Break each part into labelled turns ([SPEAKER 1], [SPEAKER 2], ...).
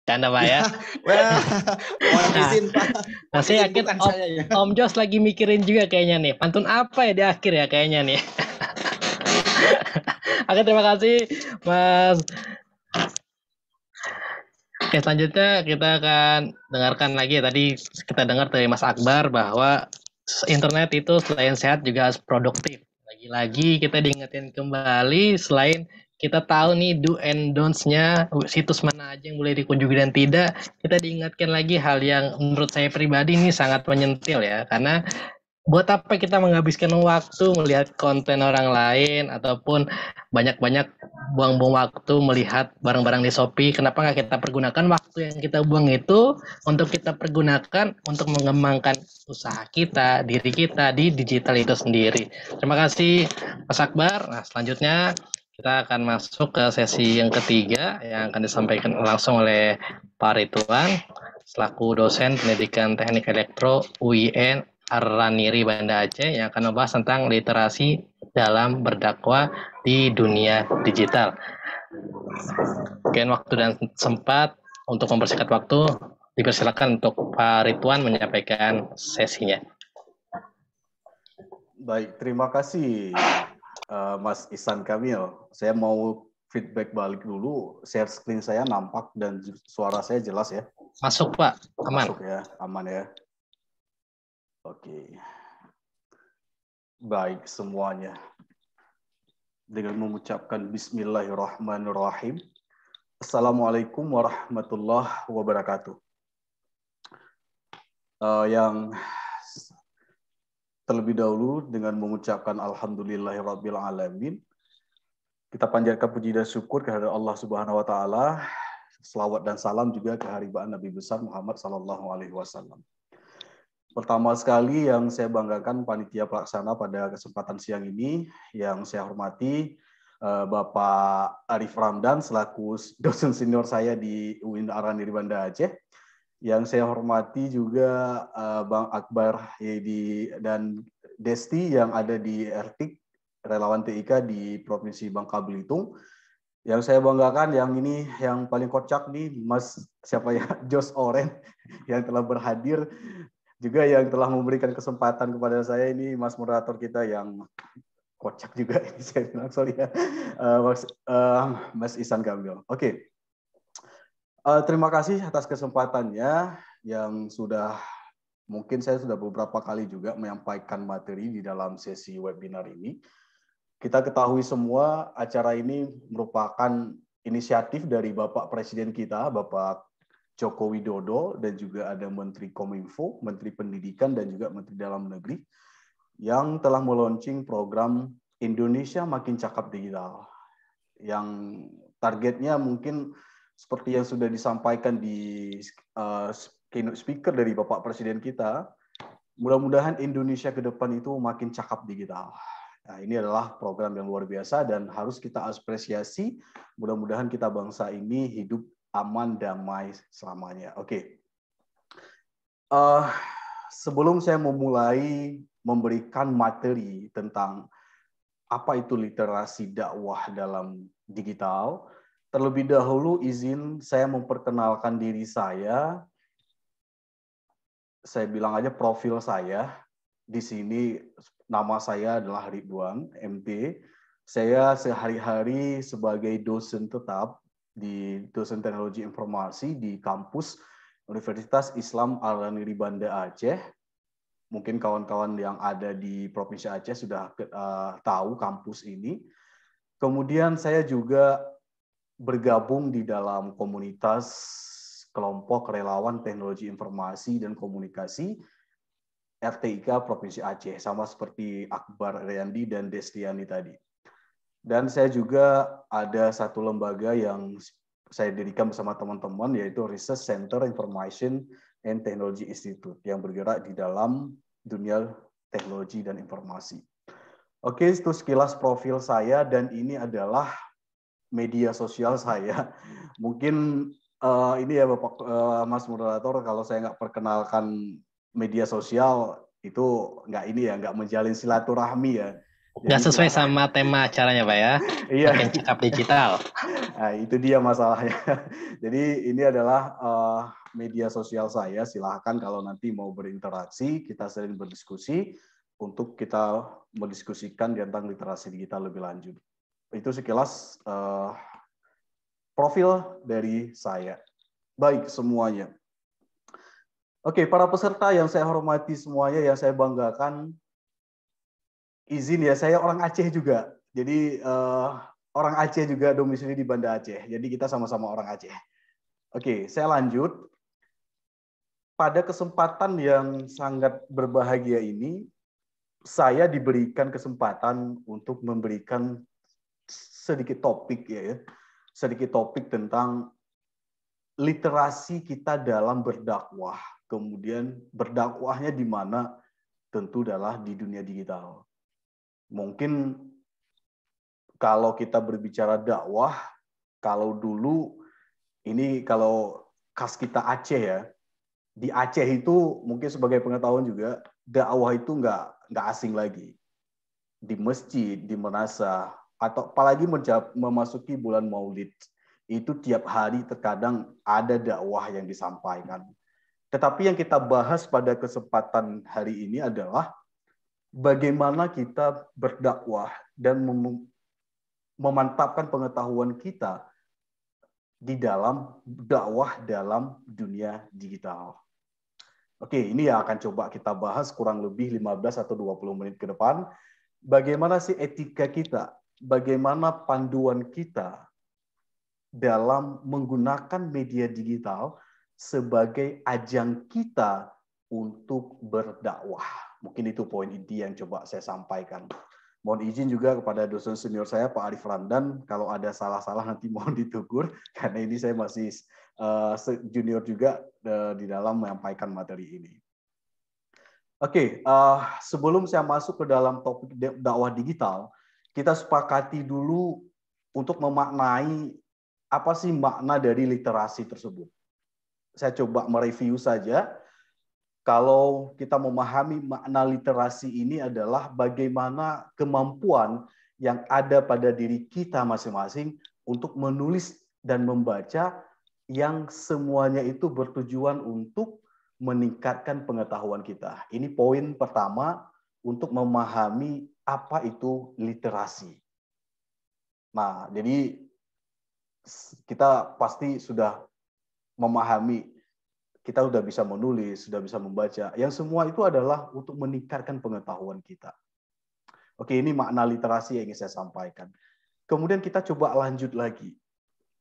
[SPEAKER 1] Canda Pak ya.
[SPEAKER 2] Wah, mohon
[SPEAKER 1] Nah,
[SPEAKER 2] izin Pak.
[SPEAKER 1] nah
[SPEAKER 2] Mohon
[SPEAKER 1] saya
[SPEAKER 2] izin
[SPEAKER 1] yakin
[SPEAKER 2] bukan
[SPEAKER 1] Om,
[SPEAKER 2] saya ya.
[SPEAKER 1] Om Jos lagi mikirin juga kayaknya nih. Pantun apa ya di akhir ya kayaknya nih. Oke, terima kasih Mas. Oke, selanjutnya kita akan dengarkan lagi. Tadi kita dengar dari Mas Akbar bahwa internet itu selain sehat juga harus produktif. Lagi-lagi kita diingetin kembali, selain kita tahu nih do and don'ts-nya, situs mana aja yang boleh dikunjungi dan tidak, kita diingatkan lagi hal yang menurut saya pribadi ini sangat menyentil ya. Karena buat apa kita menghabiskan waktu melihat konten orang lain ataupun banyak-banyak buang-buang waktu melihat barang-barang di Shopee? Kenapa nggak kita pergunakan waktu yang kita buang itu untuk kita pergunakan untuk mengembangkan usaha kita, diri kita di digital itu sendiri. Terima kasih Mas Akbar. Nah, selanjutnya kita akan masuk ke sesi yang ketiga yang akan disampaikan langsung oleh Pak Ridwan selaku dosen pendidikan teknik elektro UIN Arraniri Banda Aceh yang akan membahas tentang literasi dalam berdakwah di dunia digital. Mungkin waktu dan sempat untuk mempersingkat waktu, dipersilakan untuk Pak Ridwan menyampaikan sesinya.
[SPEAKER 2] Baik, terima kasih Mas Ihsan Kamil. Saya mau feedback balik dulu. Share screen saya nampak dan suara saya jelas ya?
[SPEAKER 1] Masuk Pak, aman.
[SPEAKER 2] Masuk ya, aman ya. Oke. Baik semuanya. Dengan mengucapkan Bismillahirrahmanirrahim. Assalamualaikum warahmatullahi wabarakatuh. Yang terlebih dahulu dengan mengucapkan Alhamdulillahirabbil alamin. Kita panjatkan puji dan syukur kehadirat Allah Subhanahu wa taala. Selawat dan salam juga ke haribaan Nabi besar Muhammad sallallahu alaihi wasallam. Pertama sekali yang saya banggakan panitia pelaksana pada kesempatan siang ini, yang saya hormati Bapak Arif Ramdan selaku dosen senior saya di UIN Arraniri Banda Aceh. Yang saya hormati juga Bang Akbar Yedi dan Desti yang ada di RTIK, relawan TIK di Provinsi Bangka Belitung. Yang saya banggakan yang ini yang paling kocak nih Mas siapa ya, Jos Oren yang telah berhadir, juga yang telah memberikan kesempatan kepada saya ini Mas moderator kita yang kocak juga ini saya bilang sorry ya, Mas Ihsan Kamil. Oke. Terima kasih atas kesempatannya yang sudah, mungkin saya sudah beberapa kali juga menyampaikan materi di dalam sesi webinar ini. Kita ketahui semua acara ini merupakan inisiatif dari Bapak Presiden kita, Bapak Joko Widodo, dan juga ada Menteri Kominfo, Menteri Pendidikan, dan juga Menteri Dalam Negeri, yang telah meluncing program Indonesia Makin Cakap Digital. Yang targetnya mungkin seperti yang sudah disampaikan di keynote speaker dari Bapak Presiden kita, mudah-mudahan Indonesia ke depan itu makin cakap digital. Nah, ini adalah program yang luar biasa dan harus kita apresiasi. Mudah-mudahan kita bangsa ini hidup aman, damai selamanya. Oke. Sebelum saya memulai memberikan materi tentang apa itu literasi dakwah dalam digital, terlebih dahulu izin saya memperkenalkan diri saya. Saya bilang aja profil saya. Di sini nama saya adalah Ridwan, MT. Saya sehari-hari sebagai dosen tetap di dosen teknologi informasi di kampus Universitas Islam Arraniri Banda Aceh. Mungkin kawan-kawan yang ada di Provinsi Aceh sudah tahu kampus ini. Kemudian saya juga bergabung di dalam komunitas kelompok relawan teknologi informasi dan komunikasi RTIK Provinsi Aceh, sama seperti Akbar Riyandi dan Destiani tadi. Dan saya juga ada satu lembaga yang saya dirikan bersama teman-teman, yaitu Research Center Information and Technology Institute, yang bergerak di dalam dunia teknologi dan informasi. Oke, itu sekilas profil saya, dan ini adalah media sosial saya. Mungkin ini ya Bapak Mas moderator, kalau saya nggak perkenalkan media sosial itu nggak ini ya, nggak menjalin silaturahmi ya.
[SPEAKER 1] Nggak
[SPEAKER 2] Jadi
[SPEAKER 1] sesuai
[SPEAKER 2] silahkan.
[SPEAKER 1] sama tema acaranya, Pak ya.
[SPEAKER 2] Iya,
[SPEAKER 1] Makin cakap digital.
[SPEAKER 2] nah, itu dia masalahnya. Jadi ini adalah media sosial saya. Silahkan kalau nanti mau berinteraksi, kita sering berdiskusi untuk kita mendiskusikan tentang literasi digital lebih lanjut. Itu sekilas profil dari saya. Baik semuanya. Oke, para peserta yang saya hormati semuanya, yang saya banggakan, izin ya, saya orang Aceh juga. Jadi orang Aceh juga domisili di Banda Aceh. Jadi kita sama-sama orang Aceh. Oke, saya lanjut. Pada kesempatan yang sangat berbahagia ini, saya diberikan kesempatan untuk memberikan sedikit topik ya, sedikit topik tentang literasi kita dalam berdakwah. Kemudian berdakwahnya di mana? Tentu adalah di dunia digital. Mungkin kalau kita berbicara dakwah, kalau dulu ini kalau khas kita Aceh ya, di Aceh itu mungkin sebagai pengetahuan juga dakwah itu nggak asing lagi. Di masjid, di manasa, atau apalagi memasuki bulan Maulid, itu tiap hari terkadang ada dakwah yang disampaikan. Tetapi yang kita bahas pada kesempatan hari ini adalah bagaimana kita berdakwah dan memantapkan pengetahuan kita di dalam dakwah dalam dunia digital. Oke, ini yang akan coba kita bahas kurang lebih 15 atau 20 menit ke depan. Bagaimana sih etika kita? Bagaimana panduan kita dalam menggunakan media digital sebagai ajang kita untuk berdakwah. Mungkin itu poin inti yang coba saya sampaikan. Mohon izin juga kepada dosen senior saya, Pak Arif Ramdan, kalau ada salah-salah nanti mohon ditegur, karena ini saya masih junior juga di dalam menyampaikan materi ini. Oke, sebelum saya masuk ke dalam topik dakwah digital, kita sepakati dulu untuk memaknai apa sih makna dari literasi tersebut. Saya coba mereview saja. Kalau kita memahami makna literasi ini adalah bagaimana kemampuan yang ada pada diri kita masing-masing untuk menulis dan membaca yang semuanya itu bertujuan untuk meningkatkan pengetahuan kita. Ini poin pertama untuk memahami apa itu literasi. Nah, jadi kita pasti sudah memahami, kita sudah bisa menulis, sudah bisa membaca. Yang semua itu adalah untuk meningkatkan pengetahuan kita. Oke, ini makna literasi yang ingin saya sampaikan. Kemudian kita coba lanjut lagi.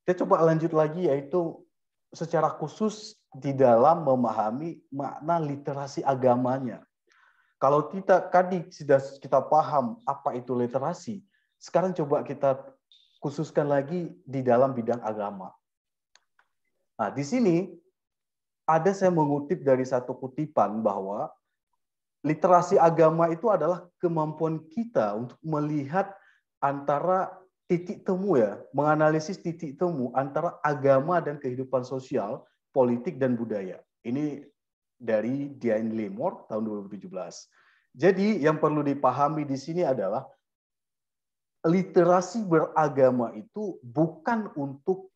[SPEAKER 2] Kita coba lanjut lagi yaitu secara khusus di dalam memahami makna literasi agamanya. Kalau kita tadi sudah kita paham apa itu literasi, sekarang coba kita khususkan lagi di dalam bidang agama. Nah, di sini ada saya mengutip dari satu kutipan bahwa literasi agama itu adalah kemampuan kita untuk melihat antara titik temu ya, menganalisis titik temu antara agama dan kehidupan sosial, politik dan budaya. Ini dari Diane Lemore tahun 2017. Jadi yang perlu dipahami di sini adalah literasi beragama itu bukan untuk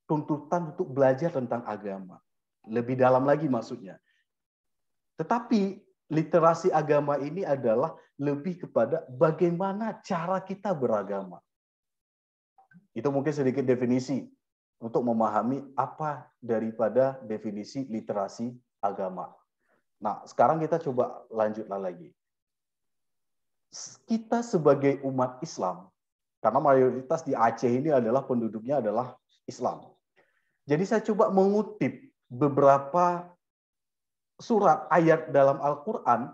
[SPEAKER 2] tuntutan untuk belajar tentang agama. Lebih dalam lagi maksudnya. Tetapi literasi agama ini adalah lebih kepada bagaimana cara kita beragama. Itu mungkin sedikit definisi untuk memahami apa daripada definisi literasi agama. Nah, sekarang kita coba lanjutlah lagi. Kita sebagai umat Islam, karena mayoritas di Aceh ini adalah penduduknya adalah Islam. Jadi saya coba mengutip beberapa surat ayat dalam Al-Quran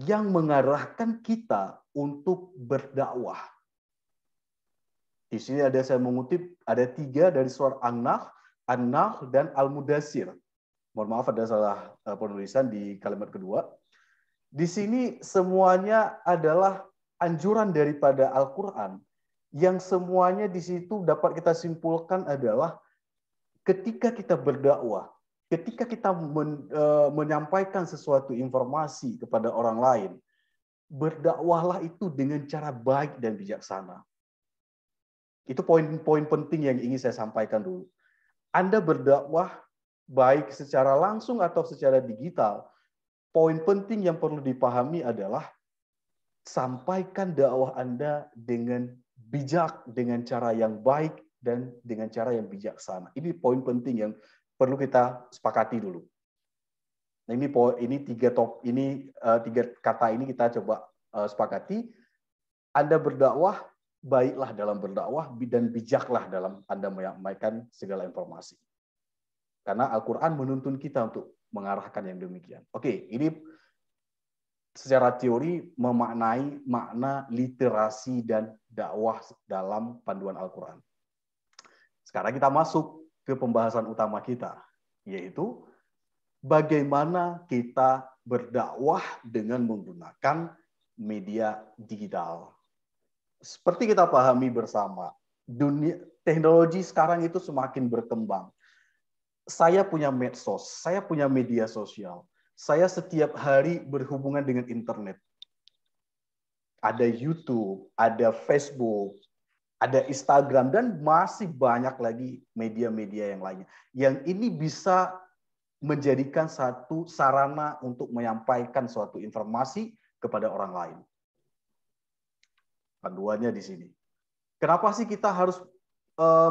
[SPEAKER 2] yang mengarahkan kita untuk berdakwah. Di sini ada saya mengutip, ada 3 dari surat An-Nahl, dan Al-Mudassir. Mohon maaf ada salah penulisan di kalimat kedua. Di sini semuanya adalah anjuran daripada Al-Quran, yang semuanya di situ dapat kita simpulkan adalah ketika kita berdakwah, ketika kita menyampaikan sesuatu informasi kepada orang lain, berdakwahlah itu dengan cara baik dan bijaksana. Itu poin-poin penting yang ingin saya sampaikan dulu. Anda berdakwah baik secara langsung atau secara digital, poin penting yang perlu dipahami adalah sampaikan dakwah Anda dengan bijak, dengan cara yang baik, dan dengan cara yang bijaksana. Ini poin penting yang perlu kita sepakati dulu. Nah, ini tiga kata ini kita coba sepakati. Anda berdakwah, baiklah dalam berdakwah, dan bijaklah dalam Anda menyampaikan segala informasi. Karena Al-Quran menuntun kita untuk mengarahkan yang demikian. Oke, ini secara teori memaknai makna literasi dan dakwah dalam panduan Al-Quran. Sekarang kita masuk ke pembahasan utama kita, yaitu bagaimana kita berdakwah dengan menggunakan media digital. Seperti kita pahami bersama, dunia teknologi sekarang itu semakin berkembang. Saya punya medsos, saya punya media sosial. Saya setiap hari berhubungan dengan internet. Ada YouTube, ada Facebook, ada Instagram, dan masih banyak lagi media-media yang lainnya. Yang ini bisa menjadikan satu sarana untuk menyampaikan suatu informasi kepada orang lain. Panduannya di sini. Kenapa sih kita harus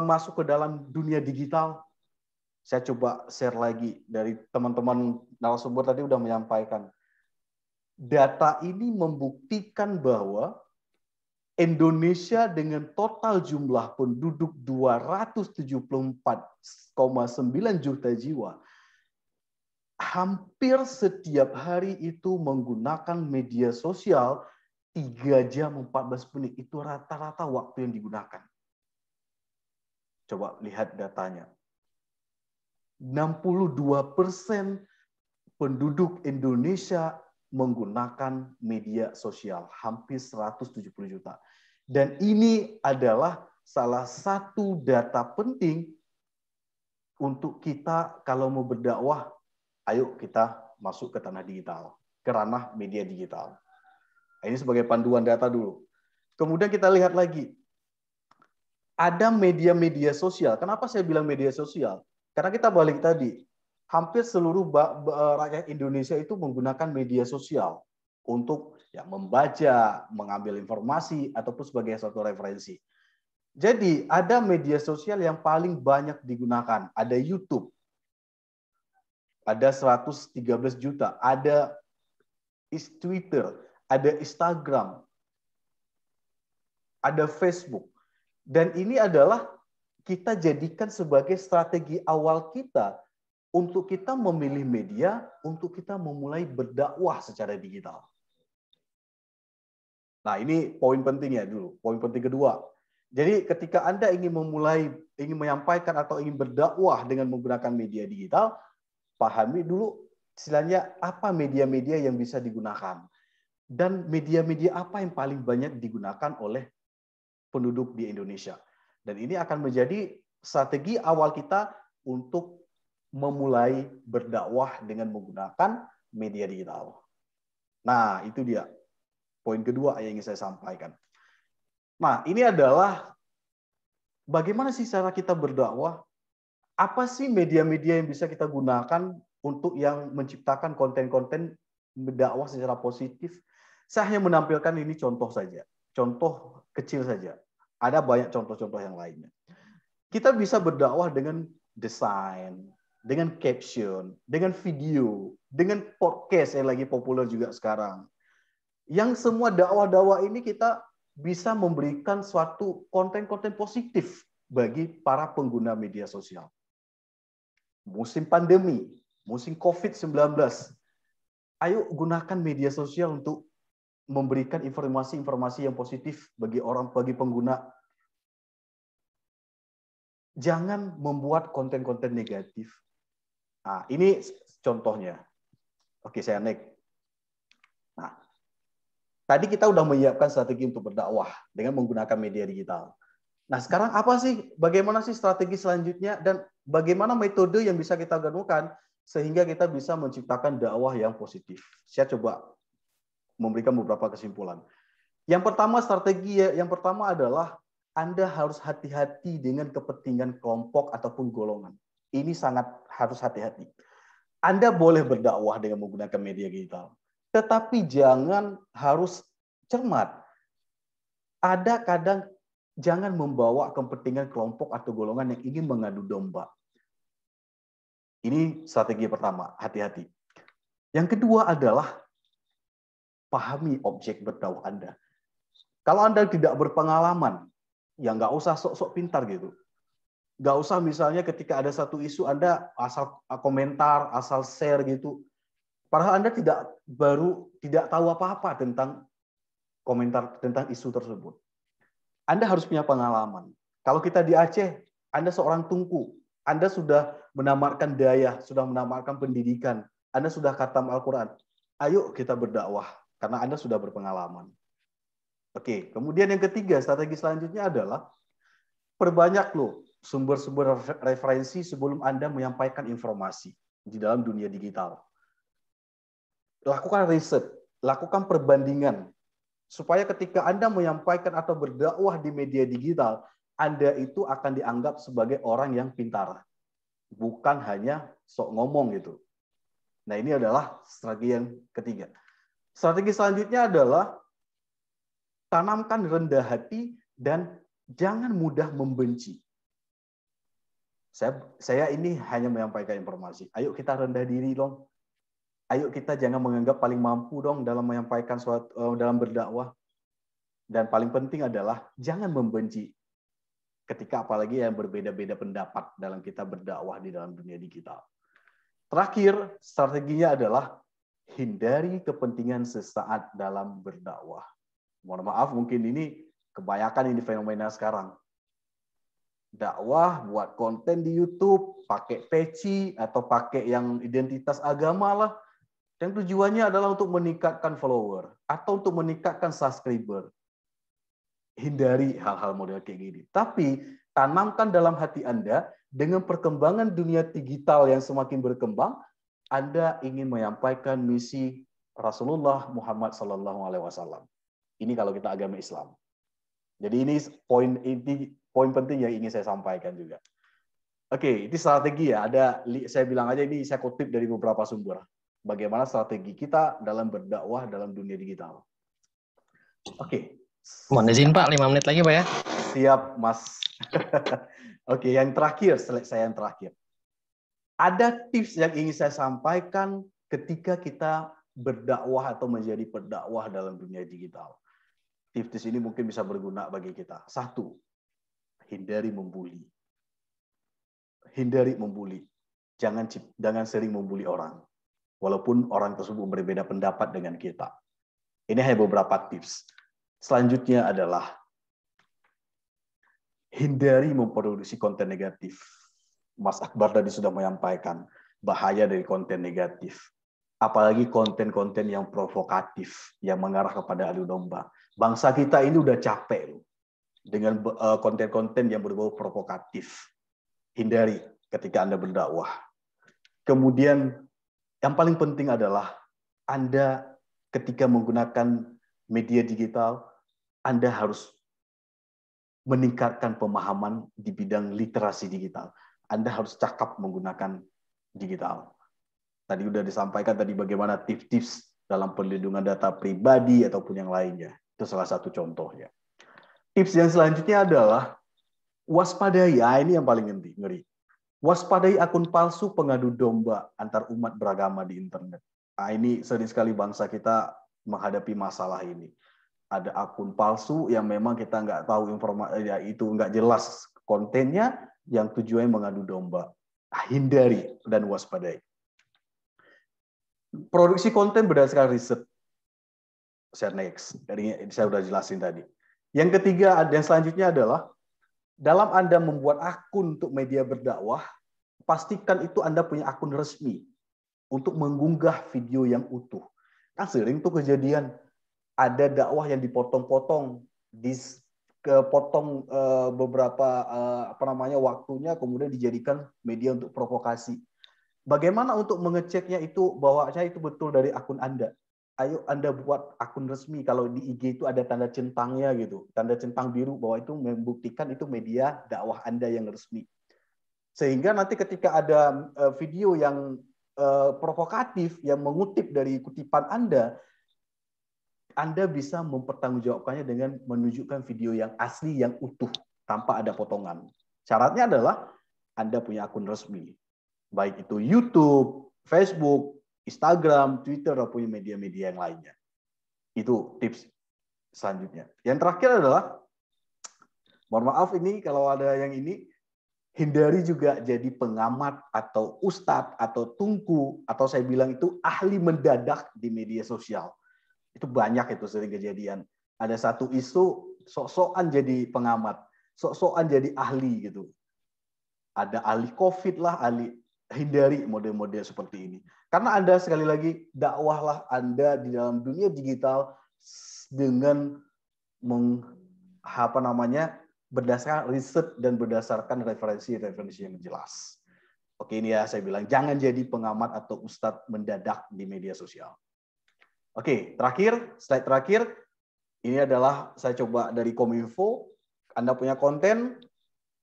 [SPEAKER 2] masuk ke dalam dunia digital? Saya coba share lagi dari teman-teman narasumber tadi udah menyampaikan. Data ini membuktikan bahwa Indonesia dengan total jumlah penduduk 274,9 juta jiwa, hampir setiap hari itu menggunakan media sosial 3 jam 14 menit. Itu rata-rata waktu yang digunakan. Coba lihat datanya. 62% penduduk Indonesia menggunakan media sosial, hampir 170 juta. Dan ini adalah salah satu data penting untuk kita kalau mau berdakwah, ayo kita masuk ke tanah digital, ke ranah media digital. Ini sebagai panduan data dulu. Kemudian kita lihat lagi, ada media-media sosial. Kenapa saya bilang media sosial? Karena kita balik tadi, hampir seluruh rakyat Indonesia itu menggunakan media sosial untuk ya membaca, mengambil informasi, ataupun sebagai suatu referensi. Jadi ada media sosial yang paling banyak digunakan. Ada YouTube, ada 113 juta, ada Twitter, ada Instagram, ada Facebook. Dan ini adalah kita jadikan sebagai strategi awal kita untuk kita memilih media, untuk kita memulai berdakwah secara digital. Nah, ini poin pentingnya dulu. Poin penting kedua. Jadi ketika Anda ingin menyampaikan atau ingin berdakwah dengan menggunakan media digital, pahami dulu istilahnya apa media-media yang bisa digunakan. Dan media-media apa yang paling banyak digunakan oleh penduduk di Indonesia. Dan ini akan menjadi strategi awal kita untuk memulai berdakwah dengan menggunakan media digital. Nah, itu dia poin kedua yang ingin saya sampaikan. Nah, ini adalah bagaimana sih cara kita berdakwah? Apa sih media-media yang bisa kita gunakan untuk yang menciptakan konten-konten berdakwah secara positif? Saya hanya menampilkan ini contoh saja. Contoh kecil saja. Ada banyak contoh-contoh yang lainnya. Kita bisa berdakwah dengan desain, dengan caption, dengan video, dengan podcast yang lagi populer juga sekarang. Yang semua dakwah-dakwah ini kita bisa memberikan suatu konten-konten positif bagi para pengguna media sosial. Musim pandemi, musim COVID-19, ayo gunakan media sosial untuk memberikan informasi-informasi yang positif bagi pengguna. Jangan membuat konten-konten negatif. Nah, ini contohnya. Oke, saya next. Nah, tadi kita udah menyiapkan strategi untuk berdakwah dengan menggunakan media digital. Nah, sekarang apa sih? Bagaimana sih strategi selanjutnya dan bagaimana metode yang bisa kita gunakan sehingga kita bisa menciptakan dakwah yang positif? Saya coba memberikan beberapa kesimpulan. Yang pertama adalah Anda harus hati-hati dengan kepentingan kelompok ataupun golongan. Ini sangat harus hati-hati. Anda boleh berdakwah dengan menggunakan media digital, tetapi jangan harus cermat. Ada kadang jangan membawa kepentingan kelompok atau golongan yang ingin mengadu domba. Ini strategi pertama, hati-hati. Yang kedua adalah pahami objek berdakwah Anda. Kalau Anda tidak berpengalaman, ya nggak usah sok-sok pintar gitu. Nggak usah misalnya ketika ada satu isu Anda asal komentar, asal share gitu. Padahal Anda tidak tahu apa-apa tentang komentar tentang isu tersebut. Anda harus punya pengalaman. Kalau kita di Aceh, Anda seorang tungku. Anda sudah menamatkan daya, sudah menamatkan pendidikan. Anda sudah khatam Al-Quran. Ayo kita berdakwah, karena Anda sudah berpengalaman. Oke, kemudian yang ketiga, strategi selanjutnya adalah perbanyak loh sumber-sumber referensi sebelum Anda menyampaikan informasi di dalam dunia digital. Lakukan riset, lakukan perbandingan, supaya ketika Anda menyampaikan atau berdakwah di media digital, Anda itu akan dianggap sebagai orang yang pintar. Bukan hanya sok ngomong gitu. Nah, ini adalah strategi yang ketiga. Strategi selanjutnya adalah tanamkan rendah hati dan jangan mudah membenci. Saya ini hanya menyampaikan informasi. Ayo kita rendah diri dong. Ayo kita jangan menganggap paling mampu dong dalam menyampaikan dalam berdakwah. Dan paling penting adalah jangan membenci. Ketika apalagi yang berbeda-beda pendapat dalam kita berdakwah di dalam dunia digital. Terakhir, strateginya adalah hindari kepentingan sesaat dalam berdakwah. Mohon maaf, mungkin ini kebanyakan ini fenomena sekarang. Dakwah, buat konten di YouTube, pakai peci, atau pakai yang identitas agama lah. Yang tujuannya adalah untuk meningkatkan follower, atau untuk meningkatkan subscriber. Hindari hal-hal model kayak gini. Tapi, tanamkan dalam hati Anda, dengan perkembangan dunia digital yang semakin berkembang, Anda ingin menyampaikan misi Rasulullah Muhammad SAW. Ini kalau kita agama Islam. Jadi ini poin penting yang ingin saya sampaikan juga. Oke, ini strategi ya. Saya bilang aja ini saya kutip dari beberapa sumber. Bagaimana strategi kita dalam berdakwah dalam dunia digital. Oke.
[SPEAKER 1] Mohon izin Pak, 5 menit lagi Pak ya.
[SPEAKER 2] Siap, Mas. Oke, yang terakhir. Ada tips yang ingin saya sampaikan ketika kita berdakwah atau menjadi pendakwah dalam dunia digital. Tips ini mungkin bisa berguna bagi kita. 1, hindari membuli. Hindari membuli. Jangan sering membuli orang. Walaupun orang tersebut berbeda pendapat dengan kita. Ini hanya beberapa tips. Selanjutnya adalah hindari memproduksi konten negatif. Mas Akbar tadi sudah menyampaikan bahaya dari konten negatif. Apalagi konten-konten yang provokatif, yang mengarah kepada adu domba. Bangsa kita ini udah capek loh dengan konten-konten yang berbau provokatif. Hindari ketika Anda berdakwah. Kemudian yang paling penting adalah Anda ketika menggunakan media digital, Anda harus meningkatkan pemahaman di bidang literasi digital. Anda harus cakap menggunakan digital. Tadi sudah disampaikan tadi bagaimana tips-tips dalam perlindungan data pribadi ataupun yang lainnya. Itu salah satu contohnya. Tips yang selanjutnya adalah waspadai. Ini yang paling ngeri. Waspadai akun palsu pengadu domba antar umat beragama di internet. Ini sering sekali bangsa kita menghadapi masalah ini. Ada akun palsu yang memang kita nggak tahu informasi, ya itu nggak jelas kontennya, yang tujuannya mengadu domba. Hindari dan waspadai. Produksi konten berdasarkan riset. Saya sudah jelasin tadi. Yang ketiga, yang selanjutnya adalah dalam Anda membuat akun untuk media berdakwah, pastikan itu Anda punya akun resmi untuk mengunggah video yang utuh. Kan sering tuh kejadian ada dakwah yang dipotong-potong, dipotong beberapa waktunya, kemudian dijadikan media untuk provokasi. Bagaimana untuk mengeceknya itu bahwa itu betul dari akun Anda? ayo Anda buat akun resmi. Kalau di IG itu ada tanda centangnya gitu, tanda centang biru bahwa itu membuktikan itu media dakwah Anda yang resmi. Sehingga nanti ketika ada video yang provokatif yang mengutip dari kutipan Anda bisa mempertanggungjawabkannya dengan menunjukkan video yang asli, yang utuh, tanpa ada potongan. Syaratnya adalah Anda punya akun resmi. Baik itu YouTube, Facebook, Instagram, Twitter, ataupun media-media yang lainnya. Itu tips selanjutnya. Yang terakhir adalah, mohon maaf ini kalau ada yang ini, hindari juga jadi pengamat atau ustadz atau tungku, atau saya bilang itu ahli mendadak di media sosial. Itu banyak itu sering kejadian. Ada satu isu, sok-sokan jadi pengamat, sok-sokan jadi ahli gitu. Ada ahli COVID lah, hindari model-model seperti ini. Karena Anda sekali lagi, dakwahlah Anda di dalam dunia digital dengan berdasarkan riset dan berdasarkan referensi-referensi yang jelas. Oke, ini ya saya bilang, jangan jadi pengamat atau ustadz mendadak di media sosial. Oke, slide terakhir, ini adalah saya coba dari Kominfo. Anda punya konten,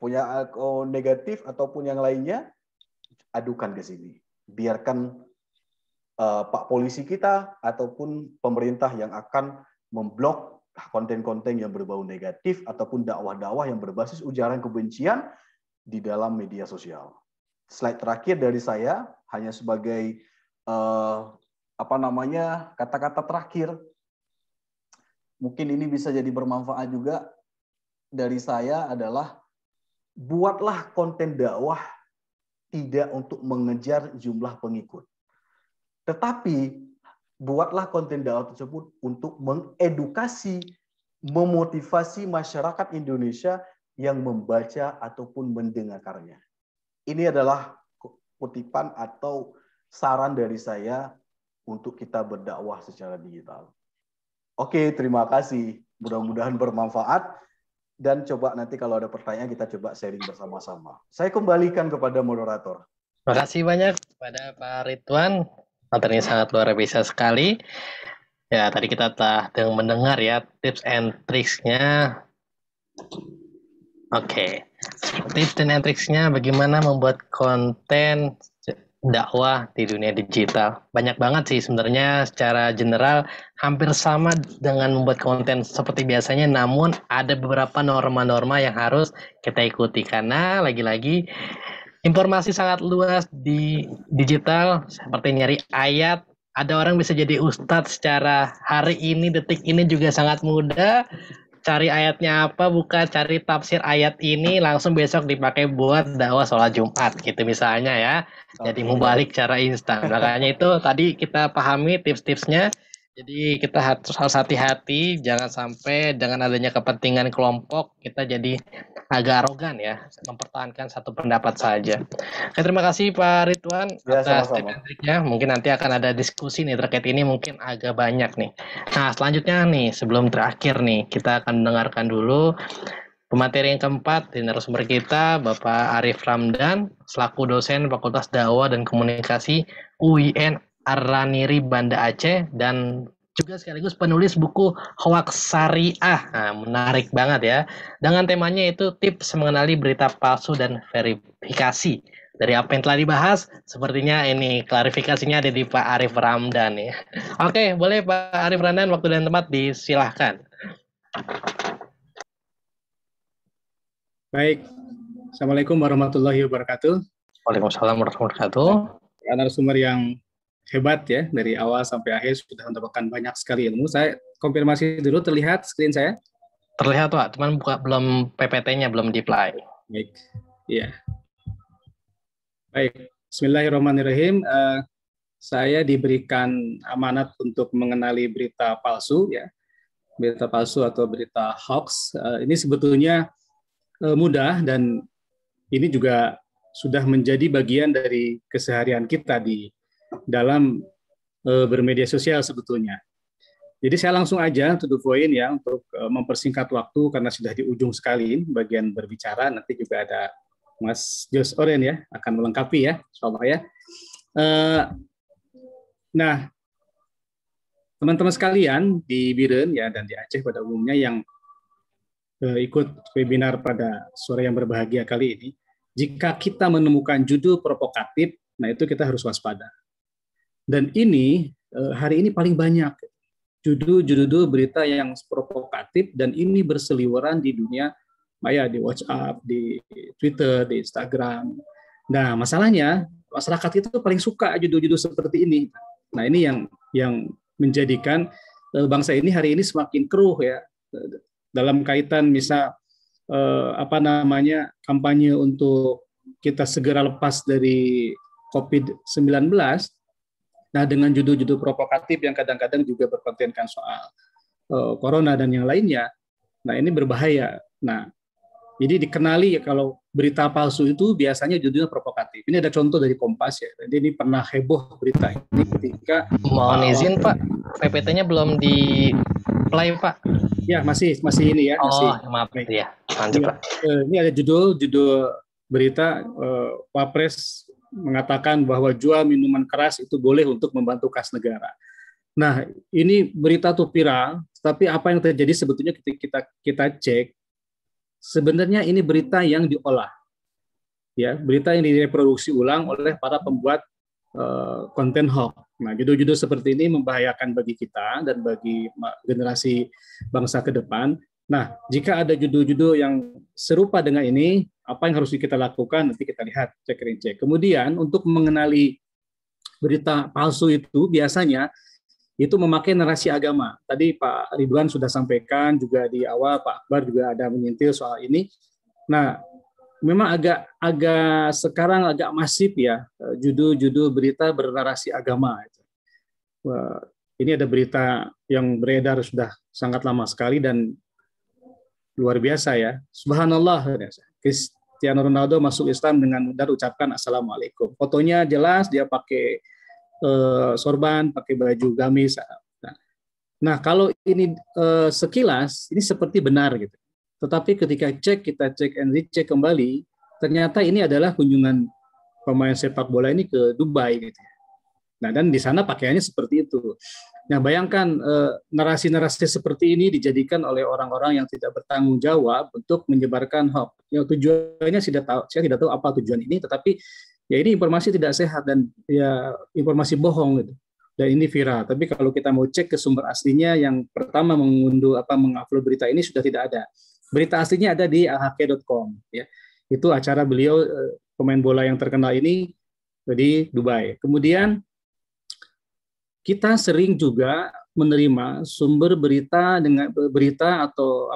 [SPEAKER 2] punya akun negatif ataupun yang lainnya, adukan ke sini. Biarkan Pak Polisi kita ataupun pemerintah yang akan memblok konten-konten yang berbau negatif ataupun dakwah-dakwah yang berbasis ujaran kebencian di dalam media sosial. Slide terakhir dari saya hanya sebagai kata-kata terakhir. Mungkin ini bisa jadi bermanfaat juga dari saya adalah buatlah konten dakwah tidak untuk mengejar jumlah pengikut. Tetapi buatlah konten dakwah tersebut untuk mengedukasi, memotivasi masyarakat Indonesia yang membaca ataupun mendengarkannya. Ini adalah kutipan atau saran dari saya untuk kita berdakwah secara digital. Oke, terima kasih. Mudah-mudahan bermanfaat. Dan coba nanti kalau ada pertanyaan kita coba sharing bersama-sama. Saya kembalikan kepada moderator.
[SPEAKER 1] Terima kasih banyak kepada Pak Ridwan. Materinya sangat luar biasa sekali. Ya, tadi kita telah mendengar ya tips and tricksnya. Oke. Tips dan tricksnya bagaimana membuat konten dakwah di dunia digital. Banyak banget sih sebenarnya, secara general hampir sama dengan membuat konten seperti biasanya, namun ada beberapa norma-norma yang harus kita ikuti karena lagi-lagi informasi sangat luas di digital, seperti nyari ayat. Ada orang bisa jadi ustadz secara hari ini, detik ini juga sangat mudah. Cari ayatnya apa, buka cari tafsir ayat ini, langsung besok dipakai buat dakwah sholat Jumat gitu misalnya ya. Jadi mubalik cara instan. Makanya itu tadi kita pahami tips-tipsnya. Jadi kita harus hati-hati, jangan sampai dengan adanya kepentingan kelompok kita jadi agak arogan ya, mempertahankan satu pendapat saja. Oke, terima kasih Pak Ridwan atas tips-triknya. Mungkin nanti akan ada diskusi nih terkait ini, mungkin agak banyak nih. Nah, selanjutnya nih, sebelum terakhir nih, kita akan mendengarkan dulu pemateri yang keempat di narasumber kita, Bapak Arif Ramdan, selaku dosen Fakultas Dakwah dan Komunikasi UIN Ar-Raniri Banda Aceh, dan juga sekaligus penulis buku Hoaks Syariah. Nah, menarik banget ya. Dengan temanya itu tips mengenali berita palsu dan verifikasi. Dari apa yang telah dibahas, sepertinya ini klarifikasinya ada di Pak Arif Ramdan ya. Oke, boleh Pak Arif Ramdan, waktu dan tempat disilahkan.
[SPEAKER 3] Baik, Assalamualaikum warahmatullahi wabarakatuh.
[SPEAKER 1] Waalaikumsalam warahmatullahi wabarakatuh.
[SPEAKER 3] Narasumber yang hebat ya, dari awal sampai akhir sudah mendapatkan banyak sekali ilmu. Saya konfirmasi dulu, terlihat screen saya?
[SPEAKER 1] Terlihat Pak, cuman belum PPT-nya belum di-play.
[SPEAKER 3] Baik, iya. Baik, Bismillahirrahmanirrahim. Saya diberikan amanat untuk mengenali berita palsu ya, berita palsu atau berita hoax. Ini sebetulnya mudah dan ini juga sudah menjadi bagian dari keseharian kita di dalam bermedia sosial sebetulnya. Jadi saya langsung aja to the point ya, untuk mempersingkat waktu karena sudah di ujung sekali bagian berbicara. Nanti juga ada Mas Jos Oren ya akan melengkapi ya, insyaallah ya. Nah, teman-teman sekalian di Biren ya dan di Aceh pada umumnya yang ikut webinar pada sore yang berbahagia kali ini, jika kita menemukan judul provokatif, nah itu kita harus waspada. Dan ini hari ini paling banyak judul-judul berita yang provokatif dan ini berseliweran di dunia maya, di WhatsApp, di Twitter, di Instagram. Nah, masalahnya masyarakat itu paling suka judul-judul seperti ini. Nah, ini yang menjadikan bangsa ini hari ini semakin keruh ya dalam kaitan misal kampanye untuk kita segera lepas dari COVID-19. Nah, dengan judul-judul provokatif yang kadang-kadang juga berkontenkan soal corona dan yang lainnya, nah ini berbahaya. Nah, jadi dikenali kalau berita palsu itu biasanya judulnya provokatif. Ini ada contoh dari Kompas ya. Jadi ini pernah heboh berita ini ketika
[SPEAKER 1] mohon izin Pak, PPT-nya belum di play Pak.
[SPEAKER 3] Ya masih ini ya.
[SPEAKER 1] Oh
[SPEAKER 3] masih.
[SPEAKER 1] maaf ya, lanjut Pak.
[SPEAKER 3] Ini ada judul berita Wapres mengatakan bahwa jual minuman keras itu boleh untuk membantu kas negara. Nah, ini berita tuh viral, tapi apa yang terjadi sebetulnya ketika kita cek, sebenarnya ini berita yang diolah. Ya, berita yang direproduksi ulang oleh para pembuat konten hoax. Nah, judul-judul seperti ini membahayakan bagi kita dan bagi generasi bangsa ke depan. Nah, jika ada judul-judul yang serupa dengan ini, apa yang harus kita lakukan? Nanti kita lihat, cek. Kemudian untuk mengenali berita palsu itu biasanya itu memakai narasi agama. Tadi Pak Ridwan sudah sampaikan juga di awal, Pak Akbar juga ada menyentil soal ini. Nah, memang sekarang agak masif ya judul-judul berita bernarasi agama. Ini ada berita yang beredar sudah sangat lama sekali dan luar biasa ya. Subhanallah. Cristiano Ronaldo masuk Islam dengan mudah ucapkan Assalamualaikum. Fotonya jelas, dia pakai sorban, pakai baju gamis. Nah, kalau ini sekilas, ini seperti benar gitu. Tetapi ketika kita cek and recheck kembali, ternyata ini adalah kunjungan pemain sepak bola ini ke Dubai gitu. Nah, dan di sana pakaiannya seperti itu. Nah, bayangkan narasi-narasi seperti ini dijadikan oleh orang-orang yang tidak bertanggung jawab untuk menyebarkan hoax. Ya, tujuannya saya tidak tahu apa tujuan ini, tetapi ya ini informasi tidak sehat dan ya informasi bohong gitu. Dan ini viral. Tapi kalau kita mau cek ke sumber aslinya, yang pertama mengupload berita ini sudah tidak ada. Berita aslinya ada di alhaq.com ya. Itu acara beliau pemain bola yang terkenal ini di Dubai. Kemudian kita sering juga menerima sumber berita atau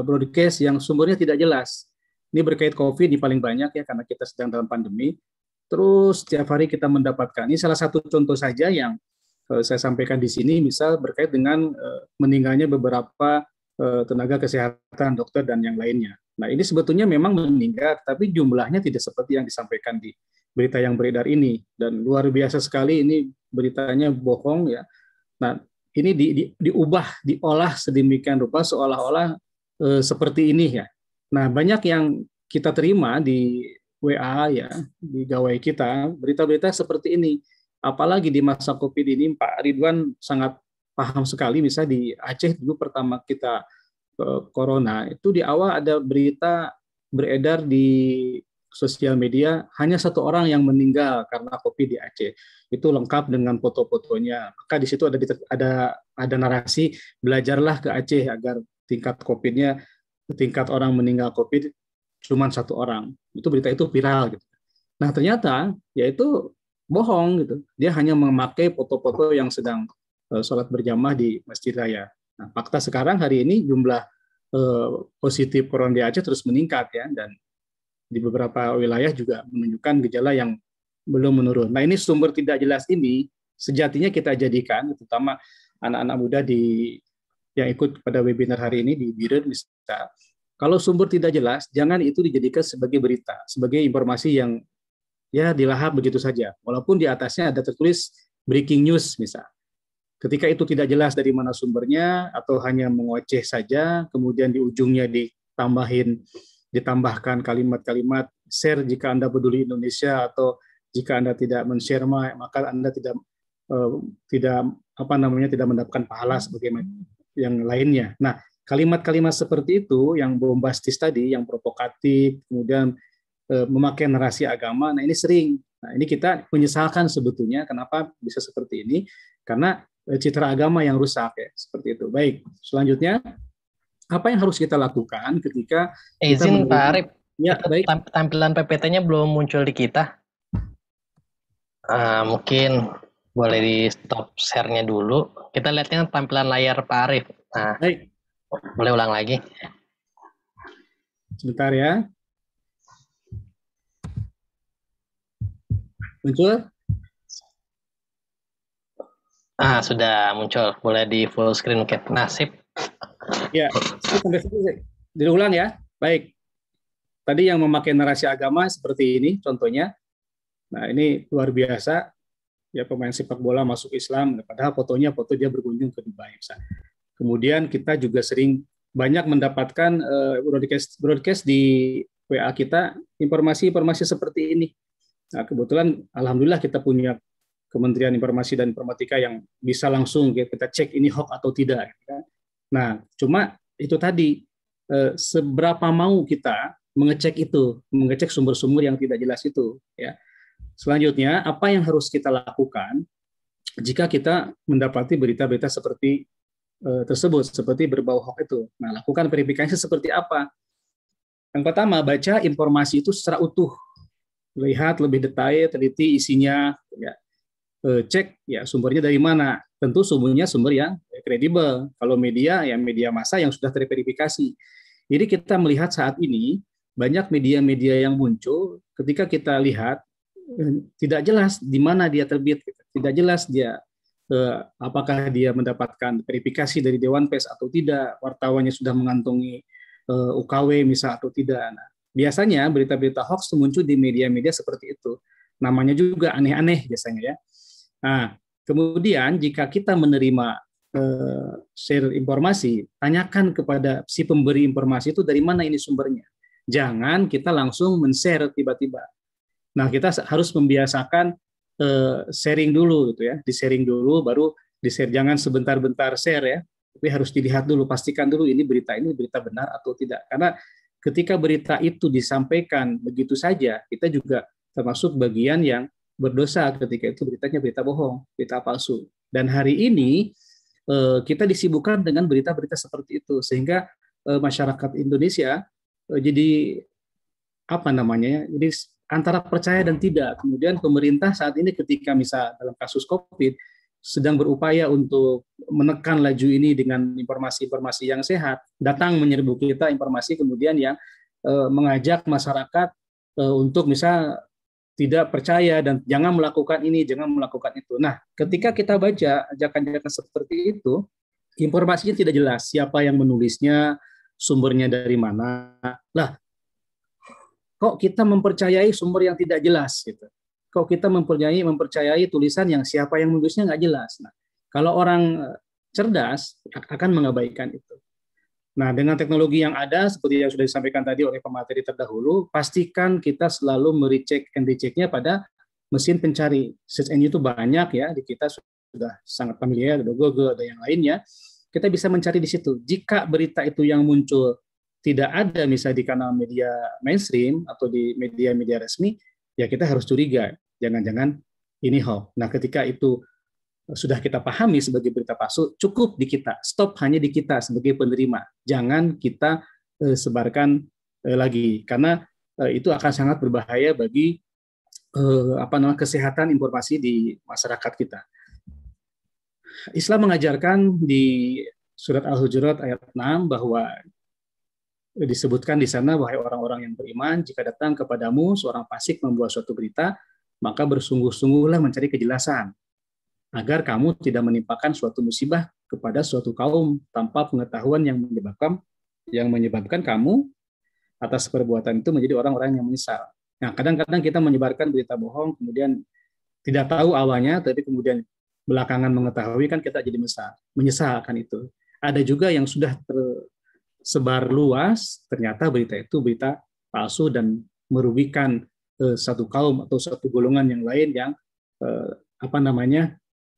[SPEAKER 3] broadcast yang sumbernya tidak jelas. Ini berkait COVID ini paling banyak ya karena kita sedang dalam pandemi. Terus setiap hari kita mendapatkan. Ini salah satu contoh saja yang saya sampaikan di sini, misal berkait dengan meninggalnya beberapa tenaga kesehatan, dokter dan yang lainnya. Nah, ini sebetulnya memang meninggal, tapi jumlahnya tidak seperti yang disampaikan di berita yang beredar ini. Dan luar biasa sekali ini beritanya bohong ya. Nah, ini diolah sedemikian rupa seolah-olah seperti ini ya. Nah, banyak yang kita terima di WA ya, di gawai kita, berita-berita seperti ini. Apalagi di masa COVID ini, Pak Ridwan sangat paham sekali, misalnya di Aceh dulu pertama kita corona, itu di awal ada berita beredar di sosial media, hanya 1 orang yang meninggal karena COVID di Aceh. Itu lengkap dengan foto-fotonya. Maka di situ ada narasi, belajarlah ke Aceh agar tingkat COVID-nya, tingkat orang meninggal COVID cuma 1 orang. Itu berita itu viral gitu. Nah, ternyata yaitu bohong gitu. Dia hanya memakai foto-foto yang sedang sholat berjamaah di Masjid Raya. Nah, fakta sekarang hari ini jumlah positif corona di Aceh terus meningkat ya, dan di beberapa wilayah juga menunjukkan gejala yang belum menurun. Nah, ini sumber tidak jelas ini sejatinya kita jadikan, terutama anak-anak muda yang ikut pada webinar hari ini di Biren, bisa. Kalau sumber tidak jelas, jangan itu dijadikan sebagai berita, sebagai informasi yang ya dilahap begitu saja. Walaupun di atasnya ada tertulis breaking news misal. Ketika itu tidak jelas dari mana sumbernya atau hanya mengoceh saja, kemudian di ujungnya ditambahkan kalimat-kalimat share jika Anda peduli Indonesia, atau jika Anda tidak men-share maka Anda tidak tidak tidak mendapatkan pahala sebagaimana yang lainnya. Nah, kalimat-kalimat seperti itu yang bombastis tadi, yang provokatif, kemudian memakai narasi agama, nah ini sering. Nah, ini kita menyesalkan sebetulnya kenapa bisa seperti ini, karena citra agama yang rusak ya, seperti itu. Baik, selanjutnya apa yang harus kita lakukan ketika kita
[SPEAKER 1] Izin Pak Arif,
[SPEAKER 3] ya, baik.
[SPEAKER 1] tampilan PPT-nya belum muncul di kita. Mungkin boleh di stop share-nya dulu. Kita lihatnya tampilan layar Pak Arif. Nah,
[SPEAKER 3] baik.
[SPEAKER 1] Boleh ulang lagi.
[SPEAKER 3] Sebentar ya. Muncul?
[SPEAKER 1] Sudah muncul. Boleh di full screen cap. Nasib.
[SPEAKER 3] Ya, diulang ya. Baik. Tadi yang memakai narasi agama seperti ini contohnya. Nah, ini luar biasa. Ya, pemain sepak bola masuk Islam, padahal foto dia berkunjung ke Dubai. Kemudian kita juga sering banyak mendapatkan broadcast di WA kita informasi-informasi seperti ini. Nah, kebetulan alhamdulillah kita punya Kementerian Informasi dan Informatika yang bisa langsung kita cek ini hoax atau tidak. Nah, cuma itu tadi seberapa mau kita mengecek sumber-sumber yang tidak jelas itu. Ya. Selanjutnya, apa yang harus kita lakukan jika kita mendapati berita-berita seperti tersebut, seperti berbau hoax itu. Nah, lakukan verifikasi seperti apa? Yang pertama, baca informasi itu secara utuh. Lihat lebih detail, teliti isinya, ya. Cek ya sumbernya dari mana. Tentu sumber yang kredibel. Kalau media, ya media massa yang sudah terverifikasi. Jadi kita melihat saat ini, banyak media-media yang muncul, ketika kita lihat, tidak jelas di mana dia terbit, tidak jelas dia apakah dia mendapatkan verifikasi dari Dewan Pers atau tidak, wartawannya sudah mengantongi UKW misal atau tidak. Nah, biasanya berita-berita hoax muncul di media-media seperti itu. Namanya juga aneh-aneh biasanya ya. Nah, kemudian jika kita menerima share informasi, tanyakan kepada si pemberi informasi itu dari mana ini sumbernya. Jangan kita langsung men-share tiba-tiba. Nah, kita harus membiasakan sharing dulu gitu ya, di-sharing dulu baru di-share, jangan sebentar-bentar share ya. Tapi harus dilihat dulu, pastikan dulu ini berita benar atau tidak. Karena ketika berita itu disampaikan begitu saja, kita juga termasuk bagian yang berdosa ketika itu beritanya berita bohong, berita palsu. Dan hari ini kita disibukkan dengan berita-berita seperti itu, sehingga masyarakat Indonesia jadi jadi antara percaya dan tidak. Kemudian pemerintah saat ini ketika misal dalam kasus COVID sedang berupaya untuk menekan laju ini dengan informasi-informasi yang sehat, datang menyerbu kita informasi kemudian yang mengajak masyarakat untuk misal tidak percaya dan jangan melakukan ini, jangan melakukan itu. Nah, ketika kita baca ajakan-ajakan seperti itu, informasinya tidak jelas, siapa yang menulisnya, sumbernya dari mana. Lah, kok kita mempercayai sumber yang tidak jelas gitu. Kok kita mempercayai tulisan yang siapa yang menulisnya nggak jelas. Nah, kalau orang cerdas akan mengabaikan itu. Nah, dengan teknologi yang ada, seperti yang sudah disampaikan tadi oleh pemateri terdahulu, pastikan kita selalu merecek and rechecknya pada mesin pencari. Search engine itu banyak ya, di kita sudah sangat familiar, ada Google, ada yang lainnya. Kita bisa mencari di situ. Jika berita itu yang muncul tidak ada misalnya di kanal media mainstream atau di media-media resmi, ya kita harus curiga. Jangan-jangan ini hoax. Nah, ketika itu sudah kita pahami sebagai berita palsu, cukup di kita, stop hanya di kita sebagai penerima, jangan kita sebarkan lagi, karena itu akan sangat berbahaya bagi kesehatan informasi di masyarakat kita. Islam mengajarkan di surat Al-Hujurat ayat 6 bahwa disebutkan di sana, wahai orang-orang yang beriman, jika datang kepadamu seorang fasik membuat suatu berita, maka bersungguh-sungguhlah mencari kejelasan, agar kamu tidak menimpakan suatu musibah kepada suatu kaum tanpa pengetahuan yang menyebabkan kamu atas perbuatan itu menjadi orang-orang yang menyesal. Nah, kadang-kadang kita menyebarkan berita bohong, kemudian tidak tahu awalnya, tapi kemudian belakangan mengetahui, kan kita jadi menyesal akan itu. Ada juga yang sudah tersebar luas, ternyata berita itu berita palsu dan merugikan satu kaum atau satu golongan yang lain yang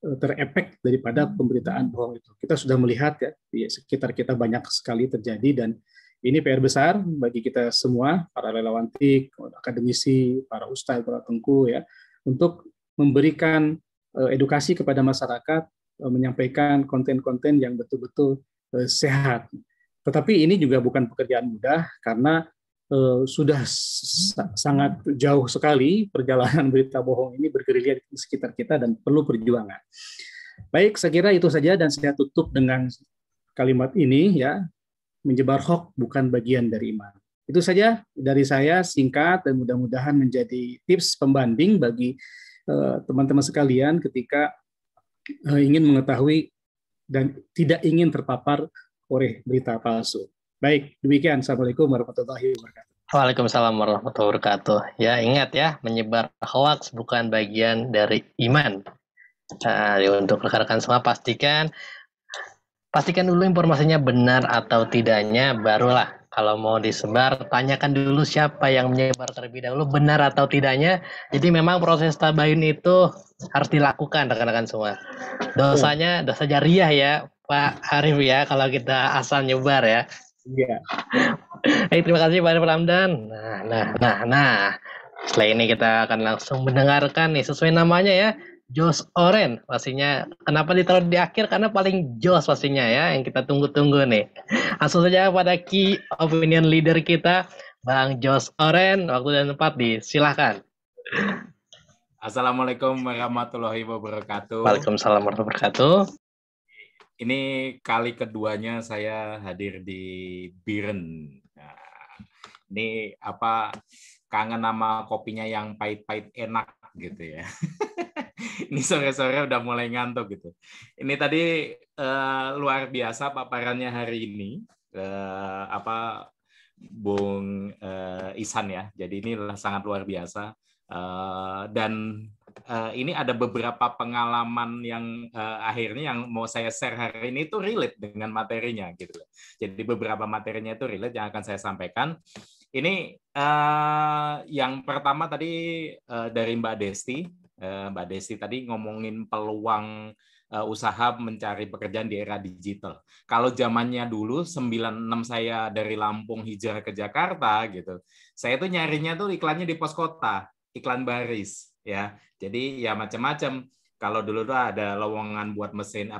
[SPEAKER 3] terefek daripada pemberitaan bohong itu. Kita sudah melihat ya di sekitar kita banyak sekali terjadi, dan ini PR besar bagi kita semua, para relawan TIK, akademisi, para ustadz, para tengku ya, untuk memberikan edukasi kepada masyarakat, menyampaikan konten-konten yang betul-betul sehat. Tetapi ini juga bukan pekerjaan mudah karena sudah sangat jauh sekali perjalanan berita bohong ini bergerilya di sekitar kita dan perlu perjuangan. Baik, saya kira itu saja dan saya tutup dengan kalimat ini ya, menyebar hoax bukan bagian dari iman. Itu saja dari saya, singkat dan mudah-mudahan menjadi tips pembanding bagi teman-teman sekalian ketika ingin mengetahui dan tidak ingin terpapar oleh berita palsu. Baik, demikian. Assalamualaikum warahmatullahi wabarakatuh.
[SPEAKER 1] Waalaikumsalam warahmatullahi wabarakatuh. Ya, ingat ya, menyebar hoax bukan bagian dari iman. Nah, untuk rekan-rekan semua pastikan dulu informasinya benar atau tidaknya, barulah kalau mau disebar, tanyakan dulu siapa yang menyebar terlebih dahulu, benar atau tidaknya. Jadi memang proses tabayun itu harus dilakukan rekan-rekan semua. Dosanya dosa jariah ya, Pak Arif ya, kalau kita asal nyebar ya.
[SPEAKER 3] Iya.
[SPEAKER 1] Terima kasih Pak Arif Ramdan. Nah. Setelah ini kita akan langsung mendengarkan nih sesuai namanya ya, Jos Oren. Pastinya kenapa ditaruh di akhir, karena paling jos pastinya ya, yang kita tunggu-tunggu nih. Langsung saja pada key opinion leader kita, Bang Jos Oren. Waktu dan tempat disilahkan.
[SPEAKER 4] Assalamualaikum warahmatullahi wabarakatuh.
[SPEAKER 1] Waalaikumsalam warahmatullahi wabarakatuh.
[SPEAKER 4] Ini kali keduanya saya hadir di Biren. Nah, ini kangen nama kopinya yang pahit-pahit enak gitu ya. Ini sore-sore udah mulai ngantuk gitu. Ini tadi luar biasa paparannya hari ini, Bung Ihsan ya. Jadi ini sangat luar biasa. Dan ini ada beberapa pengalaman yang akhirnya yang mau saya share hari ini itu relate dengan materinya gitu. Jadi beberapa materinya itu relate yang akan saya sampaikan. Ini yang pertama tadi dari Mbak Desti. Mbak Desti tadi ngomongin peluang usaha mencari pekerjaan di era digital. Kalau zamannya dulu 96 saya dari Lampung hijrah ke Jakarta gitu. Saya tuh nyarinya tuh iklannya di pos kota, iklan baris ya. Jadi ya macam-macam. Kalau dulu tuh ada lowongan buat mesin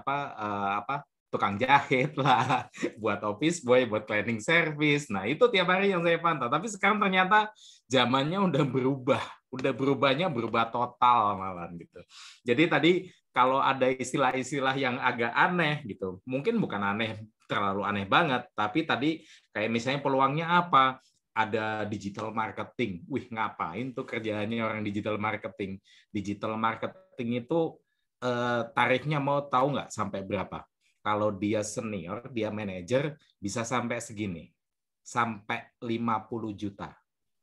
[SPEAKER 4] tukang jahit lah, buat office boy, buat cleaning service. Nah, itu tiap hari yang saya pantau. Tapi sekarang ternyata zamannya udah berubah. Berubah total malah gitu. Jadi tadi kalau ada istilah-istilah yang agak aneh gitu, mungkin bukan aneh, terlalu aneh banget, tapi tadi kayak misalnya peluangnya apa? Ada digital marketing. Wih, ngapain tuh kerjaannya orang digital marketing? Digital marketing itu tarifnya mau tahu nggak sampai berapa? Kalau dia senior, dia manajer, bisa sampai segini. Sampai 50 juta.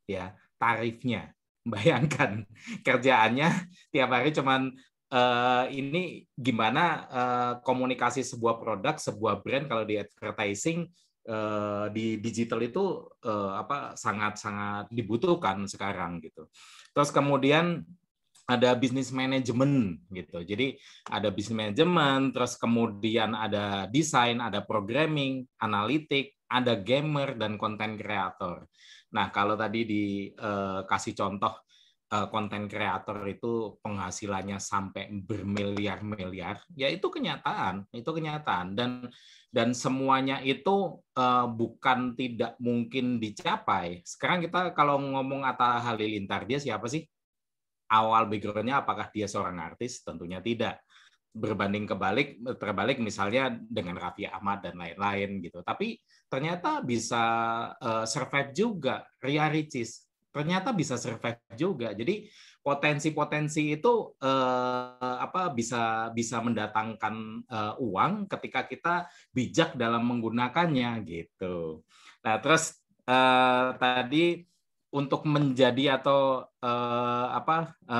[SPEAKER 4] Ya, tarifnya. Bayangkan, kerjaannya tiap hari cuman ini gimana komunikasi sebuah produk, sebuah brand kalau di advertising, di digital itu sangat-sangat dibutuhkan sekarang gitu. Terus kemudian ada bisnis manajemen gitu. Jadi ada bisnis manajemen, terus kemudian ada desain, ada programming, analitik, ada gamer dan konten kreator. Nah, kalau tadi dikasih contoh konten kreator itu penghasilannya sampai bermiliar-miliar, ya itu kenyataan, dan semuanya itu bukan tidak mungkin dicapai. Sekarang kita kalau ngomong Atta Halilintar, dia siapa sih? Awal background-nya apakah dia seorang artis? Tentunya tidak. Berbanding terbalik misalnya dengan Raffi Ahmad dan lain-lain gitu. Tapi ternyata bisa survive juga. Ria Ricis ternyata bisa survive juga. Jadi potensi-potensi itu bisa mendatangkan uang ketika kita bijak dalam menggunakannya gitu. Nah, terus tadi untuk menjadi atau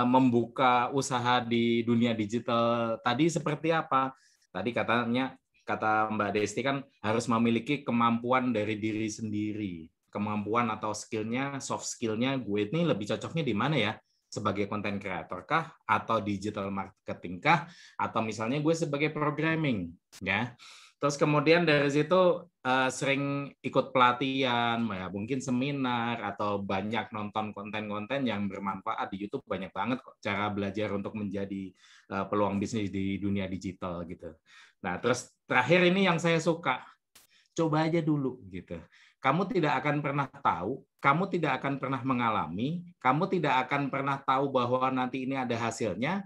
[SPEAKER 4] membuka usaha di dunia digital tadi seperti apa? Tadi kata Mbak Desti kan harus memiliki kemampuan dari diri sendiri. Kemampuan atau skillnya, soft skillnya, gue ini lebih cocoknya di mana ya? sebagai content creator kah, atau digital marketing kah, atau misalnya gue sebagai programming, ya. Terus kemudian dari situ sering ikut pelatihan, ya mungkin seminar, atau banyak nonton konten-konten yang bermanfaat di YouTube, banyak banget kok cara belajar untuk menjadi peluang bisnis di dunia digital gitu. Nah, terus terakhir ini yang saya suka, coba aja dulu gitu. Kamu tidak akan pernah tahu, kamu tidak akan pernah mengalami, kamu tidak akan pernah tahu bahwa nanti ini ada hasilnya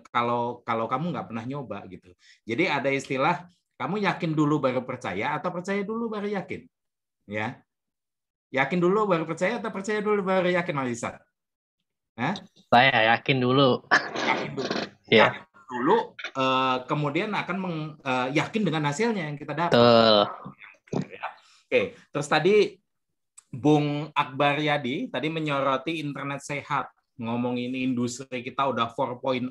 [SPEAKER 4] kalau kamu nggak pernah nyoba gitu. Jadi ada istilah, kamu yakin dulu baru percaya atau percaya dulu baru yakin, ya? Yakin dulu baru percaya atau percaya dulu baru yakin, Mas Ihsan?
[SPEAKER 1] Saya yakin dulu.
[SPEAKER 4] Yakin dulu.
[SPEAKER 1] Ya.
[SPEAKER 4] Yakin dulu, kemudian akan yakin dengan hasilnya yang kita dapat. Oke, terus tadi Bung Akbar Yadi tadi menyoroti internet sehat, ngomongin industri kita udah 4.0,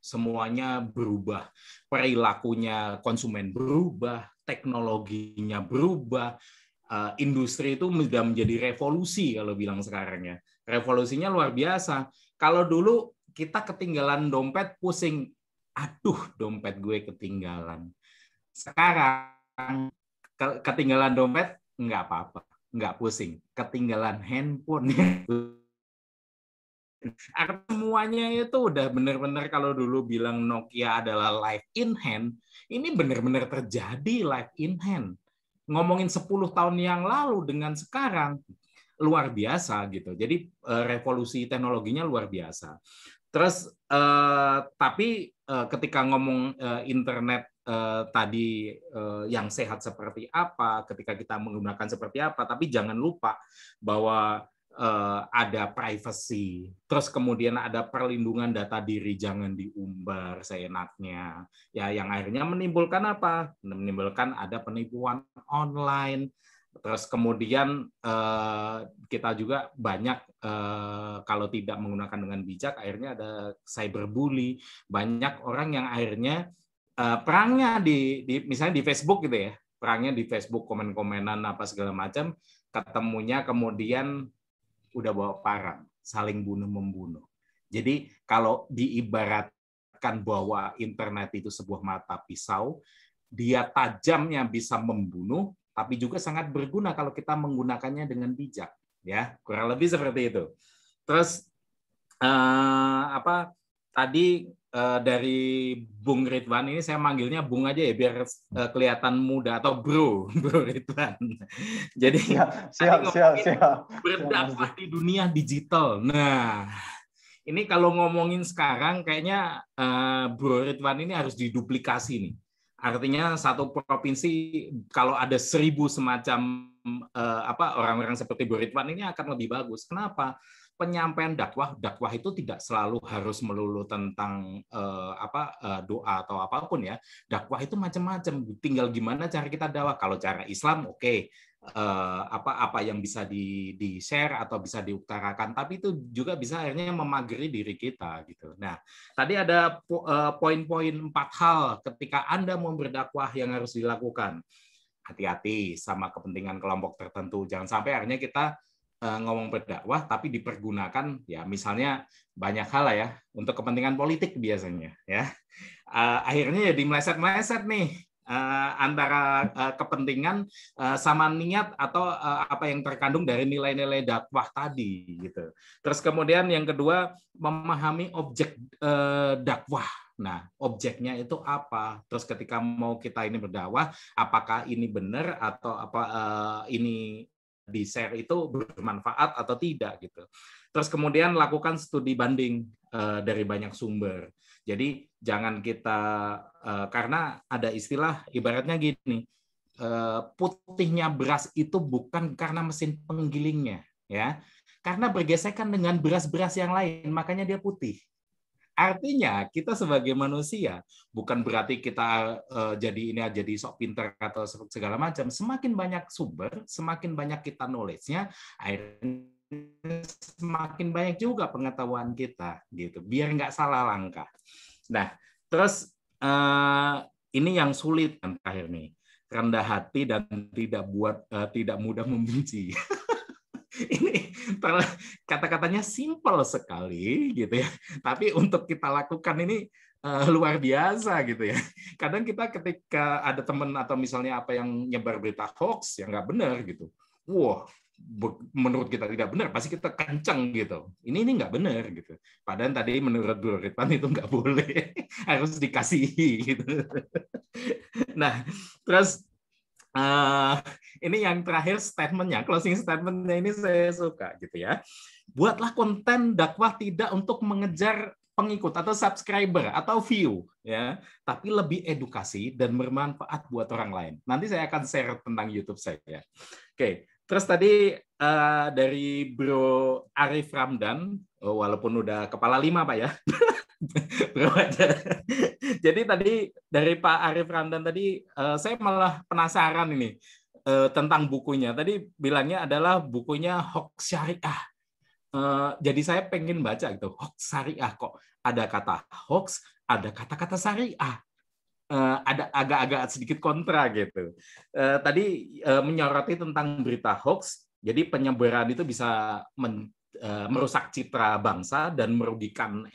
[SPEAKER 4] semuanya berubah, perilakunya konsumen berubah, teknologinya berubah, industri itu sudah menjadi revolusi kalau bilang sekarang ya. Revolusinya luar biasa. Kalau dulu kita ketinggalan dompet pusing, aduh dompet gue ketinggalan. Sekarang ketinggalan dompet nggak apa-apa, nggak pusing. Ketinggalan handphone, semuanya itu udah benar-benar, kalau dulu bilang Nokia adalah live in hand, ini benar-benar terjadi live in hand. Ngomongin 10 tahun yang lalu dengan sekarang, luar biasa gitu. Jadi revolusi teknologinya luar biasa. Terus tapi ketika ngomong internet tadi yang sehat seperti apa, ketika kita menggunakan seperti apa, tapi jangan lupa bahwa ada privacy, terus kemudian ada perlindungan data diri, jangan diumbar seenaknya, ya, yang akhirnya menimbulkan apa? Menimbulkan ada penipuan online. Terus kemudian kita juga banyak kalau tidak menggunakan dengan bijak, akhirnya ada cyberbully, banyak orang yang akhirnya perangnya di misalnya di Facebook gitu ya, perangnya di Facebook, komen-komenan apa segala macam, ketemunya kemudian udah bawa parang, saling bunuh-membunuh. Jadi kalau diibaratkan bahwa internet itu sebuah mata pisau, dia tajamnya bisa membunuh, tapi juga sangat berguna kalau kita menggunakannya dengan bijak, ya, kurang lebih seperti itu. Terus tadi dari Bung Ridwan ini, saya manggilnya Bung aja ya biar kelihatan muda, atau Bro Ridwan. Jadi
[SPEAKER 2] siap.
[SPEAKER 4] berdakwah di dunia digital. Nah, ini kalau ngomongin sekarang kayaknya Bro Ridwan ini harus diduplikasi nih. Artinya satu provinsi kalau ada 1.000 semacam orang-orang seperti Bu Ridwan ini akan lebih bagus. Kenapa? Penyampaian dakwah itu tidak selalu harus melulu tentang doa atau apapun ya. Dakwah itu macam-macam. Tinggal gimana cara kita dakwah. Kalau cara Islam oke. Apa yang bisa di-share atau bisa diutarakan, tapi itu juga bisa akhirnya memagari diri kita gitu. Nah, tadi ada poin-poin 4 hal ketika Anda mau berdakwah yang harus dilakukan. Hati-hati sama kepentingan kelompok tertentu. Jangan sampai akhirnya kita ngomong berdakwah tapi dipergunakan ya, misalnya banyak hal lah ya untuk kepentingan politik biasanya ya. Akhirnya jadi meleset-meleset nih. Antara kepentingan sama niat atau apa yang terkandung dari nilai-nilai dakwah tadi gitu. Terus kemudian yang kedua, memahami objek dakwah. Nah, objeknya itu apa? Terus ketika mau kita ini berdakwah, apakah ini benar atau ini di-share itu bermanfaat atau tidak gitu. Terus kemudian lakukan studi banding dari banyak sumber. Jadi jangan kita karena ada istilah ibaratnya gini, putihnya beras itu bukan karena mesin penggilingnya, ya, karena bergesekan dengan beras-beras yang lain, makanya dia putih. Artinya kita sebagai manusia bukan berarti kita jadi sok pintar atau segala macam. Semakin banyak sumber, semakin banyak kita knowledge-nya, akhirnya semakin banyak juga pengetahuan kita gitu, biar nggak salah langkah. Nah, terus ini yang sulit kan terakhir nih, rendah hati dan tidak mudah membenci. Ini kata-katanya simpel sekali gitu ya. Tapi untuk kita lakukan ini luar biasa gitu ya. Kadang kita ketika ada teman atau misalnya apa yang nyebar berita hoax yang nggak benar gitu. Wah, menurut kita tidak benar, pasti kita kencang gitu. Ini nggak benar gitu. Padahal tadi menurut Bu Ridwan itu nggak boleh, harus dikasihi gitu. Nah, terus ini yang terakhir statementnya, closing statementnya ini saya suka gitu ya. Buatlah konten dakwah tidak untuk mengejar pengikut atau subscriber atau view ya, tapi lebih edukasi dan bermanfaat buat orang lain. Nanti saya akan share tentang YouTube saya. Oke. Terus tadi dari Bro Arif Ramdan, walaupun udah kepala 5 Pak ya. Jadi tadi dari Pak Arif Ramdan tadi, saya malah penasaran ini tentang bukunya. Tadi bilangnya adalah bukunya Hoax Syariah. Jadi saya pengen baca gitu, hoax syariah, kok ada kata hoax, ada kata-kata syariah. Ada agak-agak sedikit kontra gitu. Tadi menyoroti tentang berita hoax, jadi penyebaran itu bisa merusak citra bangsa dan merugikan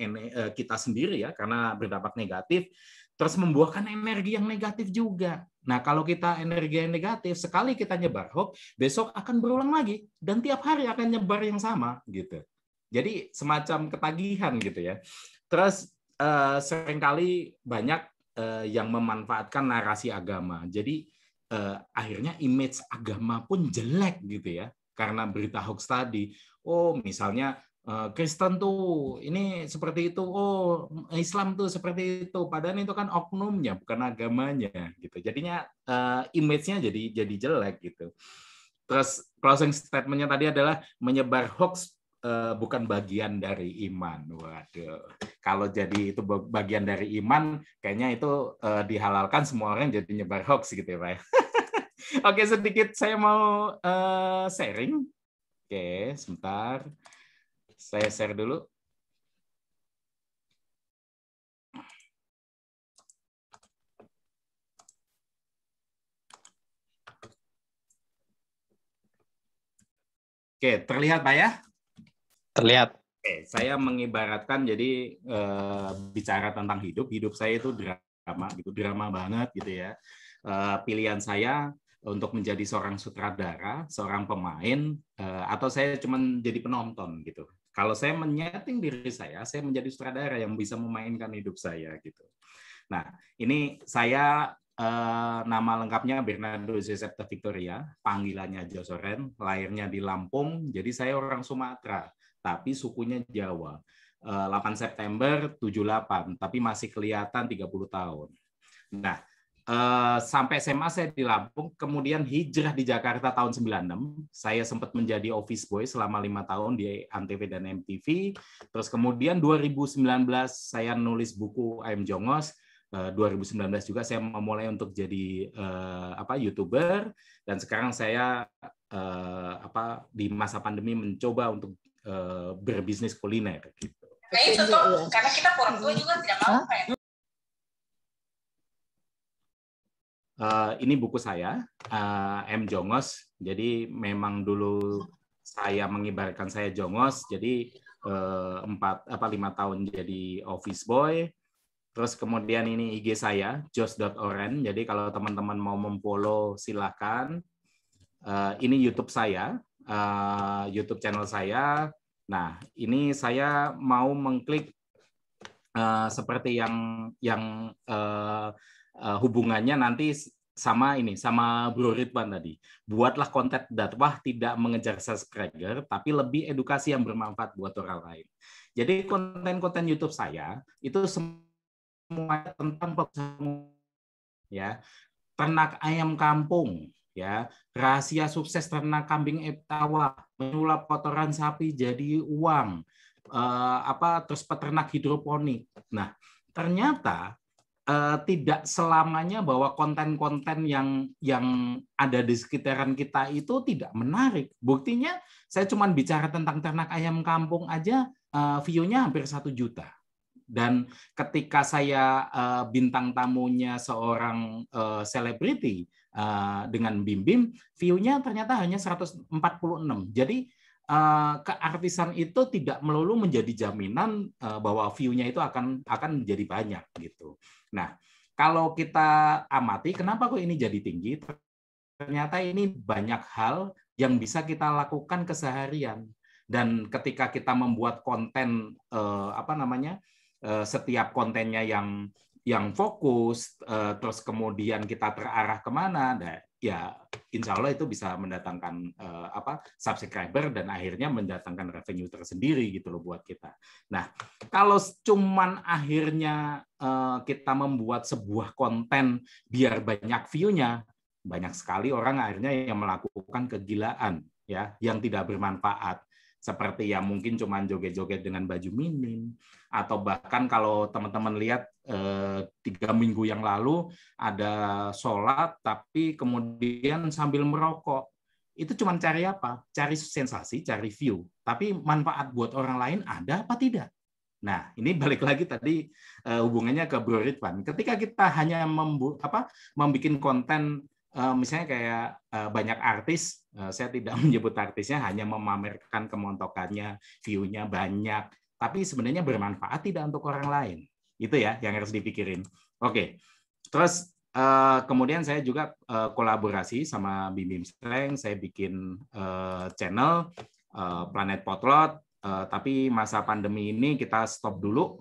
[SPEAKER 4] kita sendiri ya, karena berdampak negatif, terus membuahkan energi yang negatif juga. Nah, kalau kita energi yang negatif, sekali kita nyebar hoax, besok akan berulang lagi dan tiap hari akan nyebar yang sama gitu. Jadi semacam ketagihan gitu ya. Terus seringkali banyak yang memanfaatkan narasi agama. Jadi akhirnya image agama pun jelek gitu ya, karena berita hoax tadi. Oh, misalnya Kristen tuh ini seperti itu, oh Islam tuh seperti itu, padahal itu kan oknumnya bukan agamanya gitu. Jadinya image-nya jadi jelek gitu. Terus closing statement-nya tadi adalah menyebar hoax bukan bagian dari iman. Waduh, kalau jadi itu bagian dari iman, kayaknya itu dihalalkan semua orang jadi nyebar hoax gitu ya Pak. Oke, sedikit saya mau sharing. Oke, sebentar. Saya share dulu. Oke, terlihat Pak ya?
[SPEAKER 1] Terlihat.
[SPEAKER 4] Oke, saya mengibaratkan jadi bicara tentang hidup saya itu drama gitu, drama banget gitu ya. Pilihan saya untuk menjadi seorang sutradara, seorang pemain, atau saya cuma jadi penonton gitu. Kalau saya menyeting diri saya menjadi sutradara yang bisa memainkan hidup saya gitu. Nah, ini saya nama lengkapnya Bernardo Giuseppe Victoria, panggilannya Josoren, lahirnya di Lampung, jadi saya orang Sumatera, tapi sukunya Jawa. 8 September 78, tapi masih kelihatan 30 tahun. Nah, sampai SMA saya di Lampung, kemudian hijrah di Jakarta tahun 96. Saya sempat menjadi office boy selama 5 tahun di Antv dan MTV. Terus kemudian 2019 saya nulis buku Ayam Jongos. 2019 juga saya memulai untuk jadi YouTuber, dan sekarang saya di masa pandemi mencoba untuk berbisnis kuliner gitu.
[SPEAKER 5] Nah, itu tuh karena kita orang tua juga tidak mau kayak.
[SPEAKER 4] Ini buku saya, M. Jongos. Jadi memang dulu saya mengibaratkan saya Jongos. Jadi 5 tahun jadi office boy. Terus kemudian ini IG saya, jos.oren. Jadi kalau teman-teman mau memfollow silakan. Ini YouTube saya, YouTube channel saya. Nah, ini saya mau mengklik seperti yang hubungannya nanti sama Bro Ridwan tadi. Buatlah konten dakwah tidak mengejar subscriber, tapi lebih edukasi yang bermanfaat buat orang lain. Jadi konten-konten YouTube saya itu semua tentang ya, ternak ayam kampung, ya, rahasia sukses ternak kambing etawa, menyulap kotoran sapi jadi uang, terus peternak hidroponik. Nah, ternyata tidak selamanya bahwa konten-konten yang ada di sekitaran kita itu tidak menarik. Buktinya saya cuma bicara tentang ternak ayam kampung aja view-nya hampir 1 juta. Dan ketika saya bintang tamunya seorang selebriti dengan Bim Bim, view-nya ternyata hanya 146. Jadi keartisan itu tidak melulu menjadi jaminan bahwa view-nya itu akan menjadi banyak gitu. Nah, kalau kita amati kenapa kok ini jadi tinggi? Ternyata ini banyak hal yang bisa kita lakukan keseharian. Dan ketika kita membuat konten setiap kontennya yang fokus, terus kemudian kita terarah kemana, ya insya Allah itu bisa mendatangkan subscriber dan akhirnya mendatangkan revenue tersendiri gitu loh buat kita. Nah, kalau cuman akhirnya kita membuat sebuah konten biar banyak view-nya, banyak sekali orang akhirnya yang melakukan kegilaan ya yang tidak bermanfaat. Seperti yang mungkin cuma joget-joget dengan baju minim, atau bahkan kalau teman-teman lihat 3 minggu yang lalu ada sholat tapi kemudian sambil merokok. Itu cuma cari apa? Cari sensasi, cari view. Tapi manfaat buat orang lain ada apa tidak? Nah, ini balik lagi tadi hubungannya ke Bro Ridwan. Ketika kita hanya membuat konten, misalnya kayak banyak artis, saya tidak menyebut artisnya, hanya memamerkan kemontokannya, view-nya banyak, tapi sebenarnya bermanfaat tidak untuk orang lain. Itu ya yang harus dipikirin. Oke, terus kemudian saya juga kolaborasi sama Bim Bim Strength, saya bikin channel Planet Potlot, tapi masa pandemi ini kita stop dulu,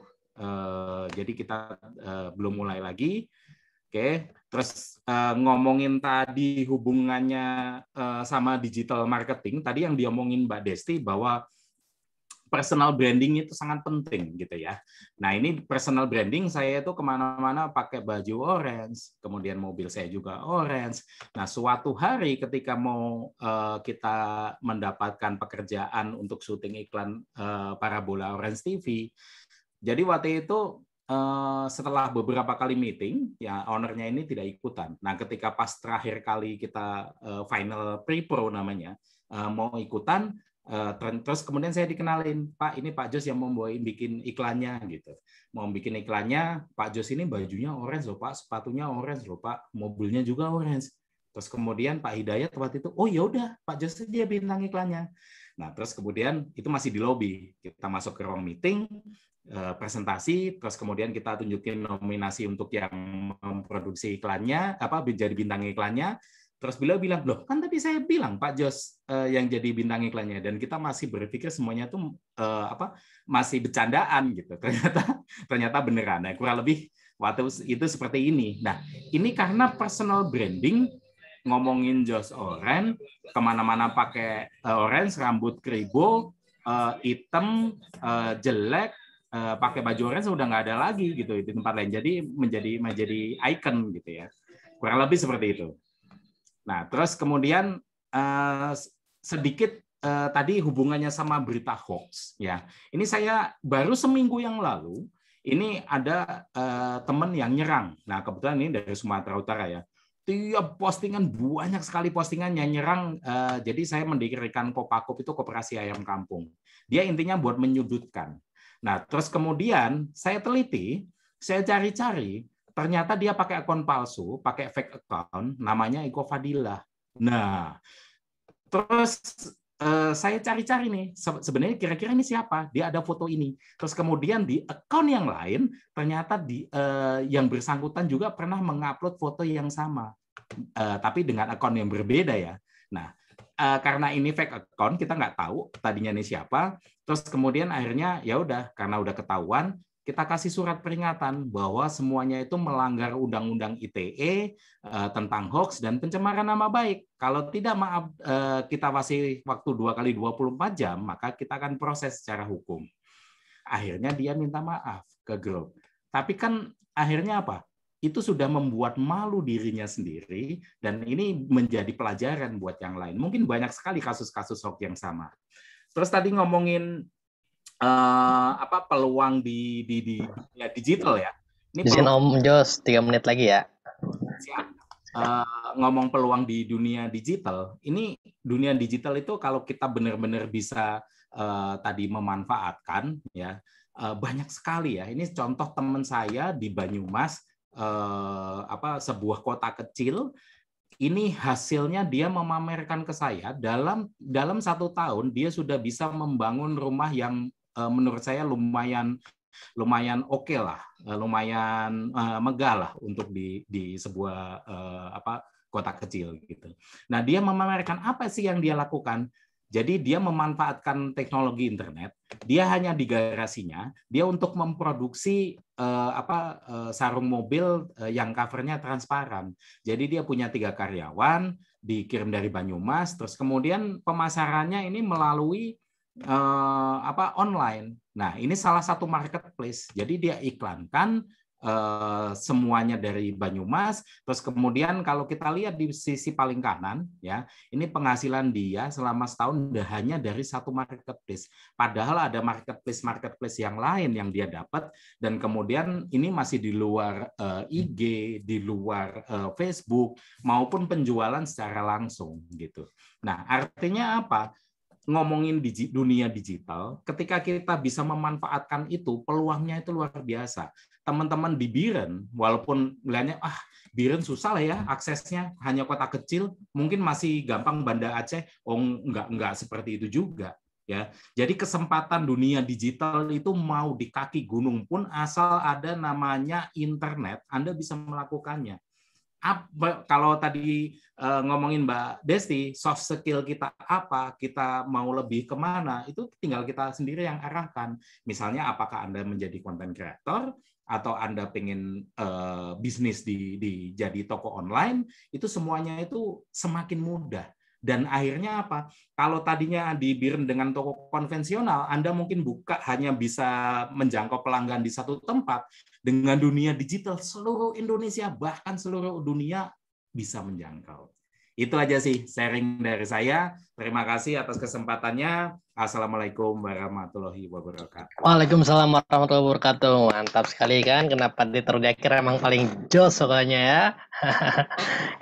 [SPEAKER 4] jadi kita belum mulai lagi. Oke, terus ngomongin tadi hubungannya sama digital marketing, tadi yang diomongin Mbak Desti bahwa personal branding itu sangat penting gitu ya. Nah ini personal branding, saya itu kemana-mana pakai baju orange, kemudian mobil saya juga orange. Nah suatu hari ketika mau kita mendapatkan pekerjaan untuk syuting iklan parabola Orange TV, jadi waktu itu setelah beberapa kali meeting, ya ownernya ini tidak ikutan. Nah, ketika pas terakhir kali kita final pre-pro namanya, mau ikutan, terus kemudian saya dikenalin, Pak, ini Pak Jos yang mau bikin iklannya gitu. Mau bikin iklannya, Pak Jos ini bajunya orange loh, Pak, sepatunya orange loh, Pak, mobilnya juga orange. Terus kemudian Pak Hidayat waktu itu, oh ya udah, Pak Jos dia bintang iklannya. Nah, terus kemudian itu masih di lobby. Kita masuk ke ruang meeting, presentasi, terus kemudian kita tunjukin nominasi untuk yang memproduksi iklannya, jadi bintang iklannya. Terus beliau bilang, loh kan tadi saya bilang Pak Jos yang jadi bintang iklannya, dan kita masih berpikir semuanya tuh masih bercandaan gitu. Ternyata beneran. Nah, kurang lebih waktu itu seperti ini. Nah, ini karena personal branding, ngomongin Jos Orange, kemana-mana pakai orange, rambut kribo, hitam, jelek, pakai baju orange udah nggak ada lagi gitu di tempat lain, jadi menjadi icon gitu ya, kurang lebih seperti itu. Nah terus kemudian sedikit tadi hubungannya sama berita hoax ya, ini saya baru seminggu yang lalu ini ada teman yang nyerang. Nah kebetulan ini dari Sumatera Utara ya, tiap postingan banyak sekali postingan yang nyerang. Jadi saya mendirikan Kopakop itu Koperasi Ayam Kampung. Dia intinya buat menyudutkan. Nah, terus kemudian saya teliti, saya cari-cari, ternyata dia pakai akun palsu, pakai fake account, namanya Iko Fadilah. Nah, terus saya cari-cari nih, sebenarnya kira-kira ini siapa? Dia ada foto ini. Terus kemudian di akun yang lain, ternyata yang bersangkutan juga pernah mengupload foto yang sama, tapi dengan akun yang berbeda ya. Nah, karena ini fake account, kita nggak tahu tadinya ini siapa. Terus kemudian akhirnya ya udah, karena udah ketahuan, kita kasih surat peringatan bahwa semuanya itu melanggar Undang-Undang ITE tentang hoax dan pencemaran nama baik. Kalau tidak, maaf, kita kasih waktu 2x24 jam, maka kita akan proses secara hukum. Akhirnya dia minta maaf ke grup. Tapi kan akhirnya apa? Itu sudah membuat malu dirinya sendiri, dan ini menjadi pelajaran buat yang lain. Mungkin banyak sekali kasus-kasus hoax yang sama. Terus tadi ngomongin peluang di ya, digital ya. Ini
[SPEAKER 1] izin Om Jos 3 menit lagi ya.
[SPEAKER 4] Siap. Ngomong peluang di dunia digital, ini dunia digital itu kalau kita benar-benar bisa tadi memanfaatkan ya, banyak sekali ya. Ini contoh teman saya di Banyumas, sebuah kota kecil, ini hasilnya dia memamerkan ke saya dalam 1 tahun dia sudah bisa membangun rumah yang menurut saya lumayan oke lah, lumayan megah lah untuk di sebuah kota kecil gitu. Nah, dia memamerkan apa sih yang dia lakukan? Jadi dia memanfaatkan teknologi internet. Dia hanya di garasinya, dia untuk memproduksi sarung mobil yang covernya transparan. Jadi dia punya 3 karyawan, dikirim dari Banyumas, terus kemudian pemasarannya ini melalui online. Nah, ini salah satu marketplace. Jadi dia iklankan semuanya dari Banyumas. Terus kemudian kalau kita lihat di sisi paling kanan, ya, ini penghasilan dia selama setahun hanya dari satu marketplace. Padahal ada marketplace yang lain yang dia dapat, dan kemudian ini masih di luar IG, di luar Facebook, maupun penjualan secara langsung gitu. Nah, artinya apa? Ngomongin dunia digital, ketika kita bisa memanfaatkan itu, peluangnya itu luar biasa. Teman-teman di Biren, walaupun melihatnya, Biren susah lah ya aksesnya, hanya kota kecil, mungkin masih gampang Banda Aceh, enggak seperti itu juga. Ya, jadi kesempatan dunia digital itu mau di kaki gunung pun, asal ada namanya internet, Anda bisa melakukannya. Kalau tadi ngomongin Mbak Desti, soft skill kita apa, kita mau lebih kemana, itu tinggal kita sendiri yang arahkan. Misalnya apakah Anda menjadi content creator, atau Anda pengen bisnis di jadi toko online, itu semuanya itu semakin mudah. Dan akhirnya apa? Kalau tadinya di Biren dengan toko konvensional, Anda mungkin hanya bisa menjangkau pelanggan di satu tempat. Dengan dunia digital, seluruh Indonesia, bahkan seluruh dunia bisa menjangkau. Itu aja sih sharing dari saya. Terima kasih atas kesempatannya. Assalamualaikum warahmatullahi wabarakatuh.
[SPEAKER 1] Waalaikumsalam warahmatullahi wabarakatuh. Mantap sekali kan? Kenapa ditaruh di akhir, emang paling jos pokoknya ya.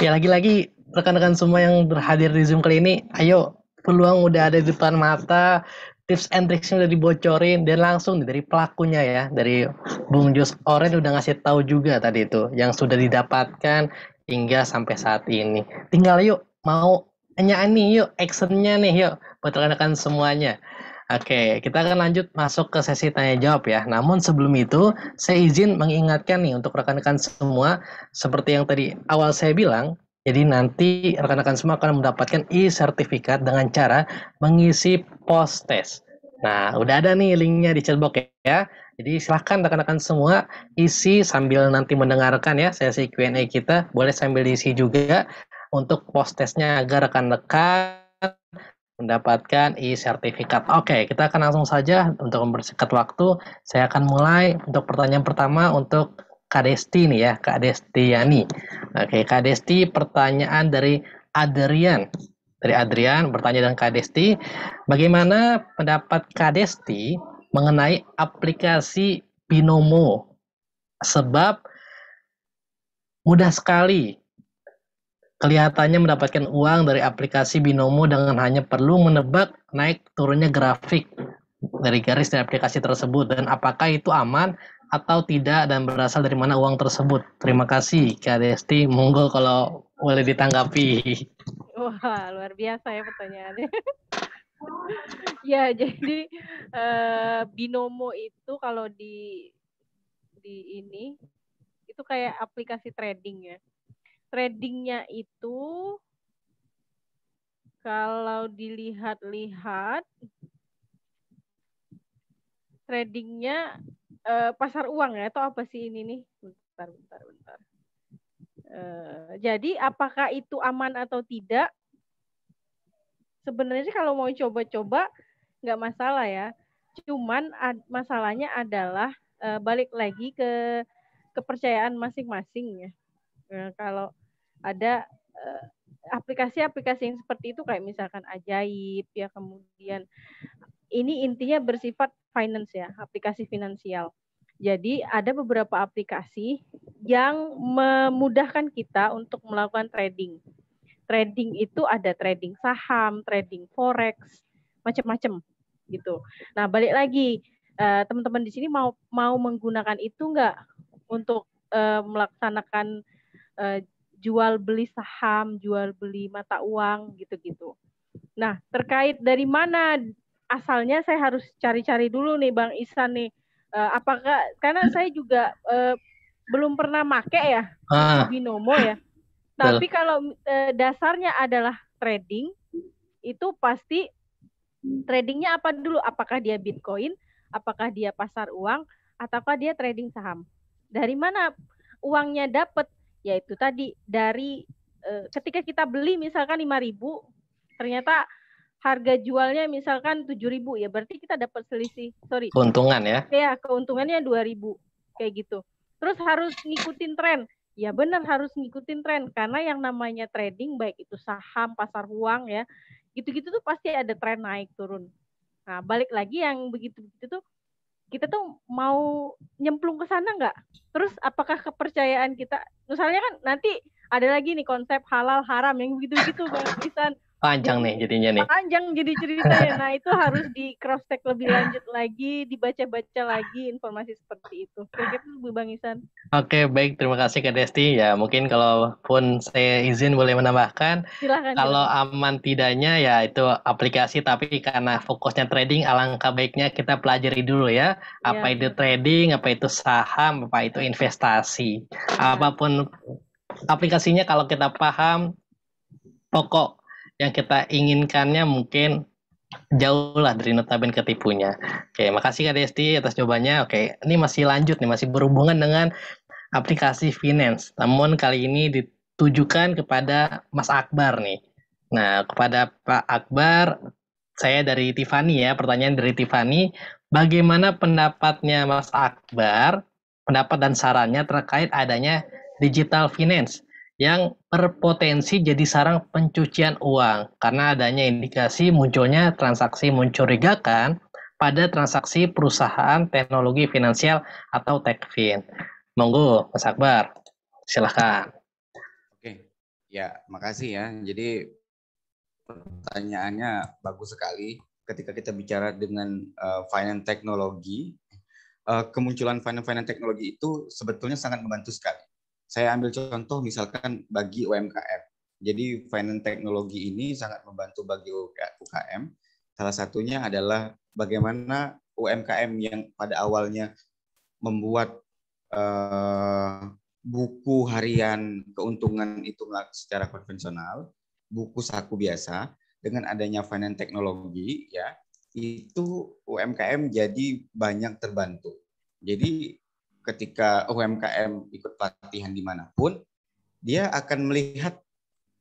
[SPEAKER 1] Ya, lagi-lagi rekan-rekan semua yang berhadir di Zoom kali ini, ayo, peluang udah ada di depan mata, tips and tricksnya udah dibocorin, dan langsung dari pelakunya ya, dari Bung Jos Oren udah ngasih tahu juga tadi itu, yang sudah didapatkan hingga sampai saat ini. Tinggal yuk, mau nyanyi yuk, actionnya nih yuk, buat rekan-rekan semuanya. Oke, kita akan lanjut masuk ke sesi tanya jawab ya. Namun sebelum itu, saya izin mengingatkan nih untuk rekan-rekan semua, seperti yang tadi awal saya bilang, jadi nanti rekan-rekan semua akan mendapatkan e-sertifikat dengan cara mengisi post test. Nah, udah ada nih linknya di chatbox ya. Jadi silahkan rekan-rekan semua isi sambil nanti mendengarkan ya sesi Q&A kita. Boleh sambil diisi juga untuk post testnya agar rekan-rekan mendapatkan e-sertifikat. Oke, kita akan langsung saja untuk mempersingkat waktu. Saya akan mulai untuk pertanyaan pertama untuk Kak Desti nih ya, Kak Destiani. Oke, Kak Desti, pertanyaan dari Adrian. Dari Adrian bertanya dengan Kak Desti, bagaimana pendapat Kak Desti mengenai aplikasi Binomo? Sebab mudah sekali kelihatannya mendapatkan uang dari aplikasi Binomo dengan hanya perlu menebak naik turunnya grafik dari garis dari aplikasi tersebut, dan apakah itu aman atau tidak dan berasal dari mana uang tersebut. Terima kasih Kak Desti, monggo kalau boleh ditanggapi.
[SPEAKER 6] Wah, luar biasa ya pertanyaannya. Ya, jadi Binomo itu kalau di ini itu kayak aplikasi trading ya. Tradingnya itu kalau dilihat-lihat tradingnya pasar uang ya, atau apa sih ini nih? Bentar. Jadi apakah itu aman atau tidak? Sebenarnya kalau mau coba-coba nggak masalah ya. Cuman masalahnya adalah balik lagi ke kepercayaan masing-masing ya. Kalau ada aplikasi-aplikasi yang seperti itu kayak misalkan Ajaib ya, kemudian ini intinya bersifat finance ya, aplikasi finansial. Jadi ada beberapa aplikasi yang memudahkan kita untuk melakukan trading. Trading itu ada trading saham, trading forex, macam-macam gitu. Nah, balik lagi teman-teman di sini mau menggunakan itu enggak untuk melaksanakan jual beli saham, jual beli mata uang gitu-gitu. Nah, terkait dari mana asalnya saya harus cari-cari dulu nih Bang Ihsan nih. Apakah karena saya juga belum pernah make ya binomo ya. Tapi kalau dasarnya adalah trading, itu pasti tradingnya apa dulu? Apakah dia Bitcoin, apakah dia pasar uang, ataukah dia trading saham? Dari mana uangnya dapat? Yaitu tadi dari ketika kita beli misalkan 5.000, ternyata harga jualnya misalkan 7.000 ya, berarti kita dapat selisih,
[SPEAKER 1] keuntungan ya.
[SPEAKER 6] Ya, keuntungannya 2.000 kayak gitu. Terus harus ngikutin tren. Ya benar harus ngikutin tren karena yang namanya trading baik itu saham, pasar uang ya, gitu-gitu tuh pasti ada tren naik turun. Nah, balik lagi yang begitu-begitu tuh kita tuh mau nyemplung ke sana nggak? Terus apakah kepercayaan kita, misalnya kan nanti ada lagi nih konsep halal haram yang begitu-begitu Bang Ihsan.
[SPEAKER 1] Panjang nih jadinya nih.
[SPEAKER 6] Panjang jadi ceritanya. Nah, itu harus di cross check lebih lanjut lagi, dibaca-baca lagi informasi seperti itu. Kira-kira itu Bang Ihsan.
[SPEAKER 1] Oke, baik, terima kasih Kak Desti. Ya, mungkin kalaupun saya izin boleh menambahkan,
[SPEAKER 6] Silahkan.
[SPEAKER 1] kalau aman tidaknya ya itu aplikasi, tapi karena fokusnya trading, alangkah baiknya kita pelajari dulu ya, apa itu trading, apa itu saham, apa itu investasi. Apapun aplikasinya kalau kita paham pokok yang kita inginkannya mungkin jauh lah dari notabene ketipunya. Oke, makasih Kak Desti atas jawabannya. Oke, ini masih lanjut nih, masih berhubungan dengan aplikasi finance. Namun kali ini ditujukan kepada Mas Akbar nih. Nah, kepada Pak Akbar, saya dari Tiffany ya, pertanyaan dari Tiffany, bagaimana pendapatnya Mas Akbar, pendapat dan sarannya terkait adanya digital finance yang berpotensi jadi sarang pencucian uang karena adanya indikasi munculnya transaksi mencurigakan pada transaksi perusahaan teknologi finansial atau Techfin. Monggo, Mas Akbar, silahkan.
[SPEAKER 7] Oke, ya makasih ya. Jadi pertanyaannya bagus sekali. Ketika kita bicara dengan finance teknologi, kemunculan finance teknologi itu sebetulnya sangat membantu sekali. Saya ambil contoh misalkan bagi UMKM. Jadi finance teknologi ini sangat membantu bagi UKM. Salah satunya adalah bagaimana UMKM yang pada awalnya membuat buku harian keuntungan itu secara konvensional, buku saku biasa, dengan adanya finance teknologi ya, itu UMKM jadi banyak terbantu. Jadi ketika UMKM ikut pelatihan dimanapun, dia akan melihat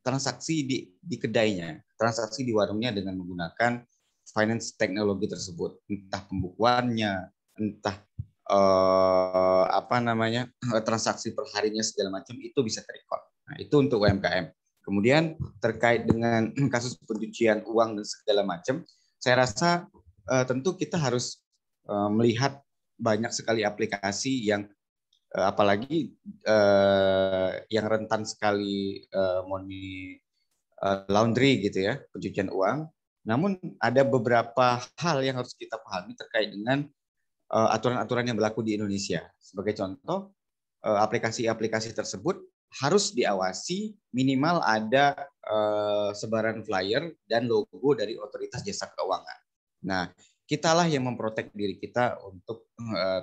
[SPEAKER 7] transaksi di kedainya, transaksi di warungnya dengan menggunakan finance teknologi tersebut, entah pembukuannya, entah transaksi perharinya segala macam itu bisa terekod. Nah, itu untuk UMKM. Kemudian terkait dengan kasus pencucian uang dan segala macam, saya rasa tentu kita harus melihat banyak sekali aplikasi yang apalagi yang rentan sekali money laundry gitu ya, pencucian uang. Namun ada beberapa hal yang harus kita pahami terkait dengan aturan-aturan yang berlaku di Indonesia. Sebagai contoh, aplikasi-aplikasi tersebut harus diawasi, minimal ada sebaran flyer dan logo dari Otoritas Jasa Keuangan. Nah, kitalah yang memprotek diri kita untuk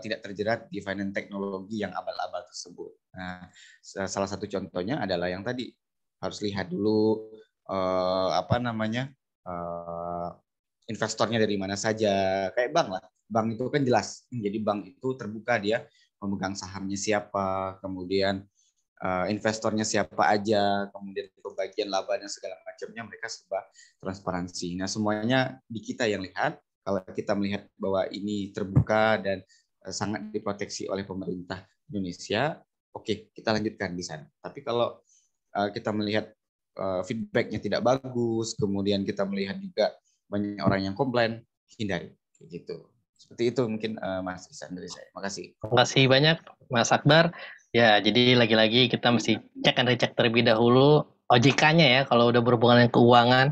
[SPEAKER 7] tidak terjerat di finance teknologi yang abal-abal tersebut. Nah, salah satu contohnya adalah yang tadi, harus lihat dulu investornya dari mana saja. Kayak bank lah. Bank itu kan jelas. Jadi bank itu terbuka, dia memegang sahamnya siapa, kemudian investornya siapa aja, kemudian pembagian labanya segala macamnya mereka serba transparansi. Nah, semuanya di kita yang lihat. Kalau kita melihat bahwa ini terbuka dan sangat diproteksi oleh pemerintah Indonesia, oke, kita lanjutkan di sana. Tapi kalau kita melihat feedbacknya tidak bagus, kemudian kita melihat juga banyak orang yang komplain, hindari. Gitu. Seperti itu mungkin Mas Ihsan dari saya. Makasih.
[SPEAKER 1] Terima kasih banyak Mas Akbar. Ya, jadi lagi-lagi kita mesti cek and recheck terlebih dahulu OJK-nya ya kalau udah berhubungan dengan keuangan.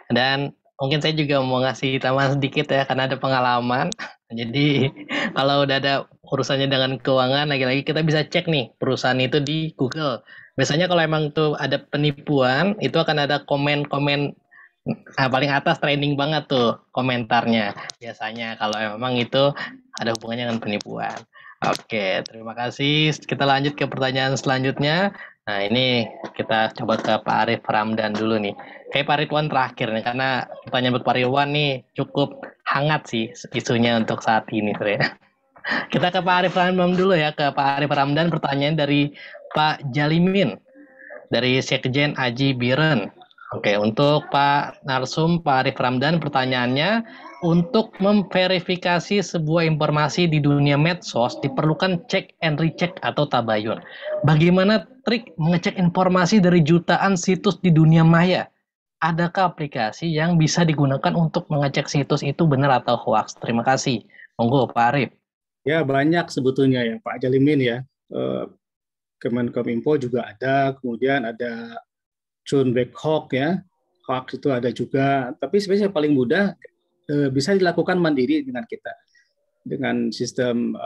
[SPEAKER 1] Dan mungkin saya juga mau ngasih tambahan sedikit ya karena ada pengalaman. Jadi kalau udah ada urusannya dengan keuangan, lagi-lagi kita bisa cek nih perusahaan itu di Google. Biasanya kalau emang tuh ada penipuan, itu akan ada komen-komen paling atas trending banget tuh komentarnya. Biasanya kalau emang itu ada hubungannya dengan penipuan. Oke, terima kasih. Kita lanjut ke pertanyaan selanjutnya. Nah, ini kita coba ke Pak Arif Ramdan dulu nih. Kayak Pak Ridwan terakhir nih, karena pertanyaan buat Pak Ridwan nih cukup hangat sih isunya untuk saat ini, sebenarnya. Kita ke Pak Arif Ramdan dulu ya, ke Pak Arif Ramdan. Pertanyaan dari Pak Jalimin, dari Sekjen Aji Biren. Oke, untuk Pak Narsum, Pak Arif Ramdan, pertanyaannya, untuk memverifikasi sebuah informasi di dunia medsos diperlukan cek and recheck atau tabayun. Bagaimana trik mengecek informasi dari jutaan situs di dunia maya? Adakah aplikasi yang bisa digunakan untuk mengecek situs itu benar atau hoax? Terima kasih. Monggo Pak Arif.
[SPEAKER 3] Ya, banyak sebetulnya ya Pak Jalimin ya. Kemenkominfo juga ada, kemudian ada Chunback Hawk ya. Hoax itu ada juga, tapi sebenarnya paling mudah bisa dilakukan mandiri dengan kita. Dengan sistem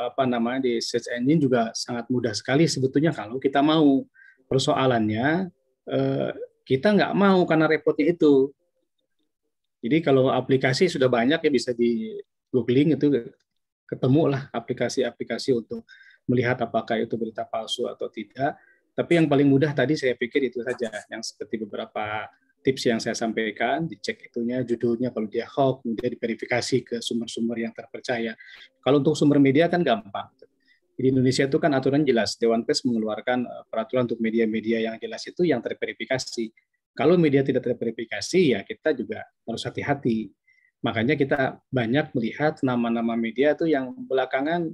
[SPEAKER 3] di search engine juga sangat mudah sekali sebetulnya kalau kita mau. Persoalannya kita nggak mau karena repotnya itu. Jadi kalau aplikasi sudah banyak ya bisa di googling itu ketemulah aplikasi-aplikasi untuk melihat apakah itu berita palsu atau tidak. Tapi yang paling mudah tadi saya pikir itu saja, yang seperti beberapa tips yang saya sampaikan, dicek itunya, judulnya kalau dia hoax, kemudian diverifikasi ke sumber-sumber yang terpercaya. Kalau untuk sumber media kan gampang. Di Indonesia itu kan aturan jelas, Dewan Pers mengeluarkan peraturan untuk media-media yang jelas itu yang terverifikasi. Kalau media tidak terverifikasi, ya kita juga harus hati-hati. Makanya kita banyak melihat nama-nama media itu yang belakangan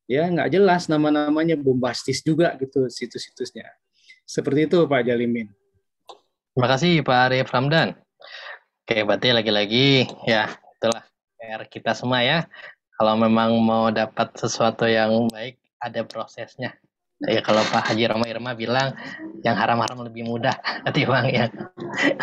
[SPEAKER 3] ya nggak jelas, nama-namanya bombastis juga gitu situs-situsnya. Seperti itu Pak Jalimin.
[SPEAKER 1] Terima kasih Pak Arif Ramdan. Oke, berarti lagi-lagi ya itulah PR kita semua ya. Kalau memang mau dapat sesuatu yang baik, ada prosesnya. Ya kalau Pak Haji Roma Irma bilang yang haram-haram lebih mudah ketimbang yang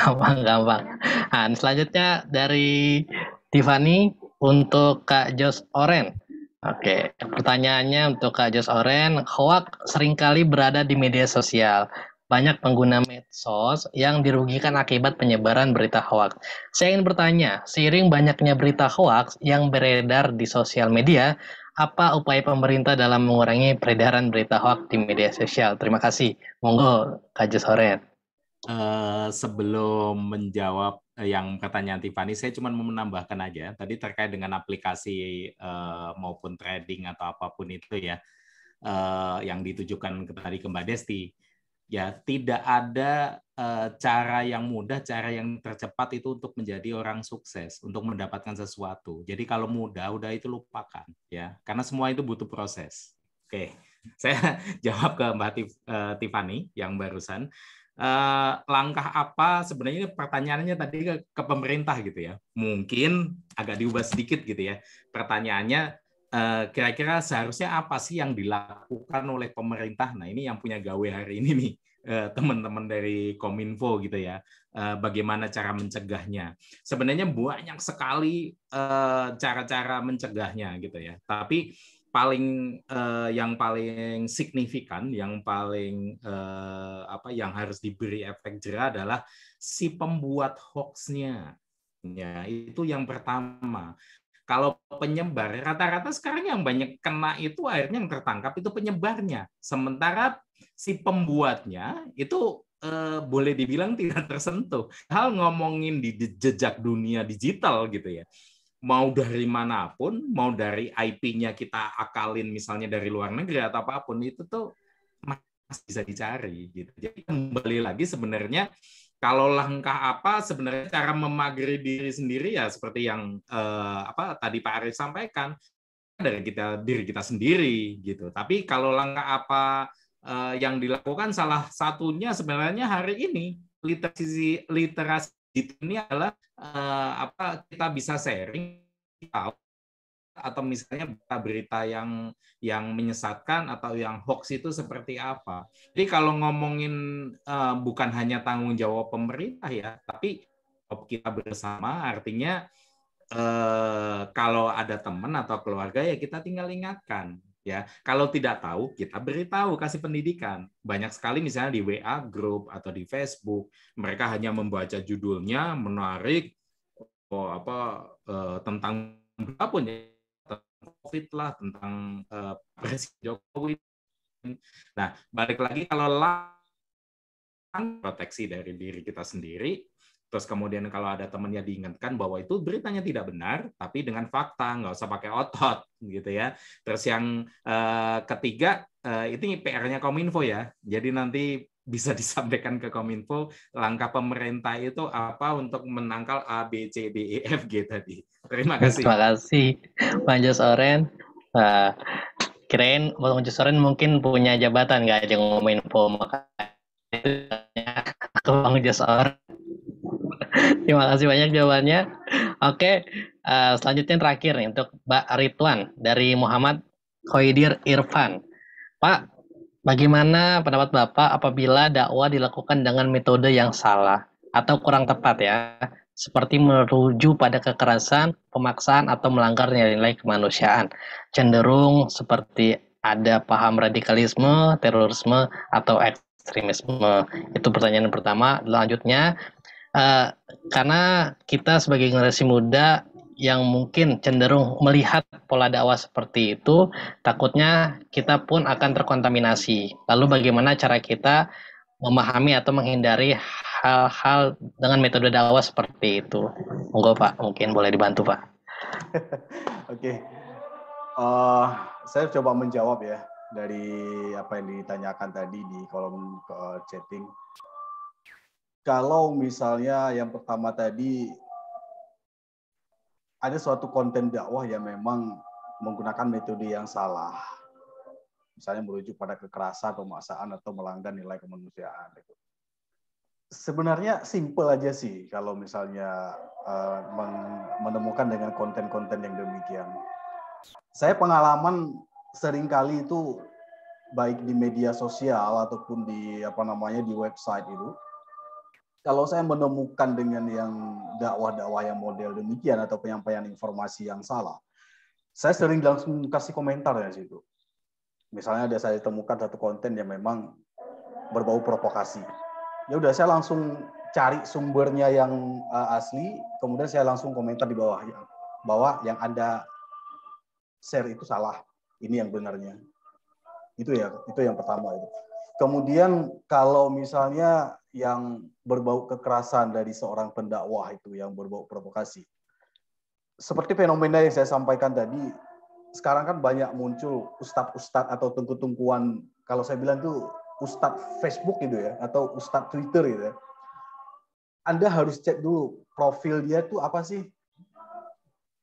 [SPEAKER 1] gampang-gampang. Nah, selanjutnya dari Tiffany untuk Kak Jos Oren. Oke, pertanyaannya untuk Kak Jos Oren, hoax seringkali berada di media sosial. Banyak pengguna medsos yang dirugikan akibat penyebaran berita hoax. Saya ingin bertanya, seiring banyaknya berita hoax yang beredar di sosial media, apa upaya pemerintah dalam mengurangi peredaran berita hoax di media sosial? Terima kasih. Monggo, Kak Jos Oren.
[SPEAKER 4] Sebelum menjawab yang pertanyaan Tiffany, saya cuma mau menambahkan aja tadi terkait dengan aplikasi maupun trading atau apapun itu ya yang ditujukan tadi ke Mbak Desti. Ya, tidak ada cara yang mudah, cara yang tercepat itu untuk menjadi orang sukses, untuk mendapatkan sesuatu. Jadi kalau mudah, udah itu lupakan, ya, karena semua itu butuh proses. Oke, saya jawab ke Mbak Tiffany yang barusan. Langkah apa sebenarnya pertanyaannya tadi ke pemerintah gitu ya? Mungkin agak diubah sedikit gitu ya. Pertanyaannya kira-kira seharusnya apa sih yang dilakukan oleh pemerintah? Nah, ini yang punya gawe hari ini nih, teman-teman dari Kominfo gitu ya. Bagaimana cara mencegahnya? Sebenarnya banyak sekali cara-cara mencegahnya gitu ya. Tapi yang paling signifikan, yang paling yang harus diberi efek jera adalah si pembuat hoax-nya. Ya, itu yang pertama. Kalau penyebar, rata-rata sekarang yang banyak kena itu akhirnya yang tertangkap itu penyebarnya. Sementara si pembuatnya itu boleh dibilang tidak tersentuh. Hal ngomongin di jejak dunia digital gitu ya. Mau dari manapun, mau dari IP-nya kita akalin misalnya dari luar negeri atau apapun, itu tuh masih bisa dicari. Gitu. Jadi kembali lagi sebenarnya, kalau langkah apa sebenarnya cara memagari diri sendiri ya seperti yang tadi Pak Arif sampaikan dari diri kita sendiri gitu. Tapi kalau langkah apa yang dilakukan salah satunya sebenarnya hari ini literasi ini adalah kita bisa sharing atau misalnya berita yang menyesatkan atau yang hoax itu seperti apa. Jadi kalau ngomongin bukan hanya tanggung jawab pemerintah ya, tapi kita bersama artinya kalau ada teman atau keluarga ya kita tinggal ingatkan. Ya, kalau tidak tahu, kita beritahu, kasih pendidikan. Banyak sekali misalnya di WA group atau di Facebook, mereka hanya membaca judulnya menarik, tentang apapun ya, tentang COVID lah, tentang Presiden Jokowi. Nah, balik lagi kalau proteksi dari diri kita sendiri. Terus kemudian kalau ada temannya diingatkan bahwa itu beritanya tidak benar, tapi dengan fakta, nggak usah pakai otot, gitu ya. Terus yang ketiga, ini PR-nya Kominfo ya. Jadi nanti bisa disampaikan ke Kominfo langkah pemerintah itu apa untuk menangkal A, B, C, D, E, F, G tadi. Terima kasih.
[SPEAKER 1] Terima kasih, Bang Jos Oren. Kirain Bang Jos Oren mungkin punya jabatan nggak aja ngomongin info, makanya ke Bang Jos Oren. Terima kasih banyak jawabannya. Oke, selanjutnya terakhir nih untuk Mbak Ridwan dari Muhammad Khoidir Irfan. Pak, bagaimana pendapat Bapak apabila dakwah dilakukan dengan metode yang salah atau kurang tepat ya, seperti merujuk pada kekerasan, pemaksaan, atau melanggar nilai-nilai kemanusiaan, cenderung seperti ada paham radikalisme, terorisme, atau ekstremisme? Itu pertanyaan pertama. Selanjutnya, karena kita sebagai generasi muda yang mungkin cenderung melihat pola dakwah seperti itu, takutnya kita pun akan terkontaminasi. Lalu bagaimana cara kita memahami atau menghindari hal-hal dengan metode dakwah seperti itu? Monggo Pak, mungkin boleh dibantu Pak.
[SPEAKER 2] Oke. Saya coba menjawab ya dari apa yang ditanyakan tadi di kolom chatting. Kalau misalnya yang pertama tadi ada suatu konten dakwah yang memang menggunakan metode yang salah, misalnya merujuk pada kekerasan, pemaksaan, atau melanggar nilai kemanusiaan. Sebenarnya simple aja sih kalau misalnya menemukan dengan konten-konten yang demikian. Saya pengalaman seringkali itu baik di media sosial ataupun di di website itu. Kalau saya menemukan dengan yang dakwah-dakwah yang model demikian atau penyampaian informasi yang salah, saya sering langsung kasih komentar di situ. Misalnya ada saya temukan satu konten yang memang berbau provokasi. Ya udah saya langsung cari sumbernya yang asli, kemudian saya langsung komentar di bawah bahwa yang Anda share itu salah, ini yang benarnya. Itu yang pertama itu. Kemudian kalau misalnya yang berbau kekerasan dari seorang pendakwah itu yang berbau provokasi. Seperti fenomena yang saya sampaikan tadi, sekarang kan banyak muncul ustadz-ustadz atau tungku-tungkuan, kalau saya bilang itu ustadz Facebook gitu ya, atau ustadz Twitter gitu ya. Anda harus cek dulu profil dia itu apa sih.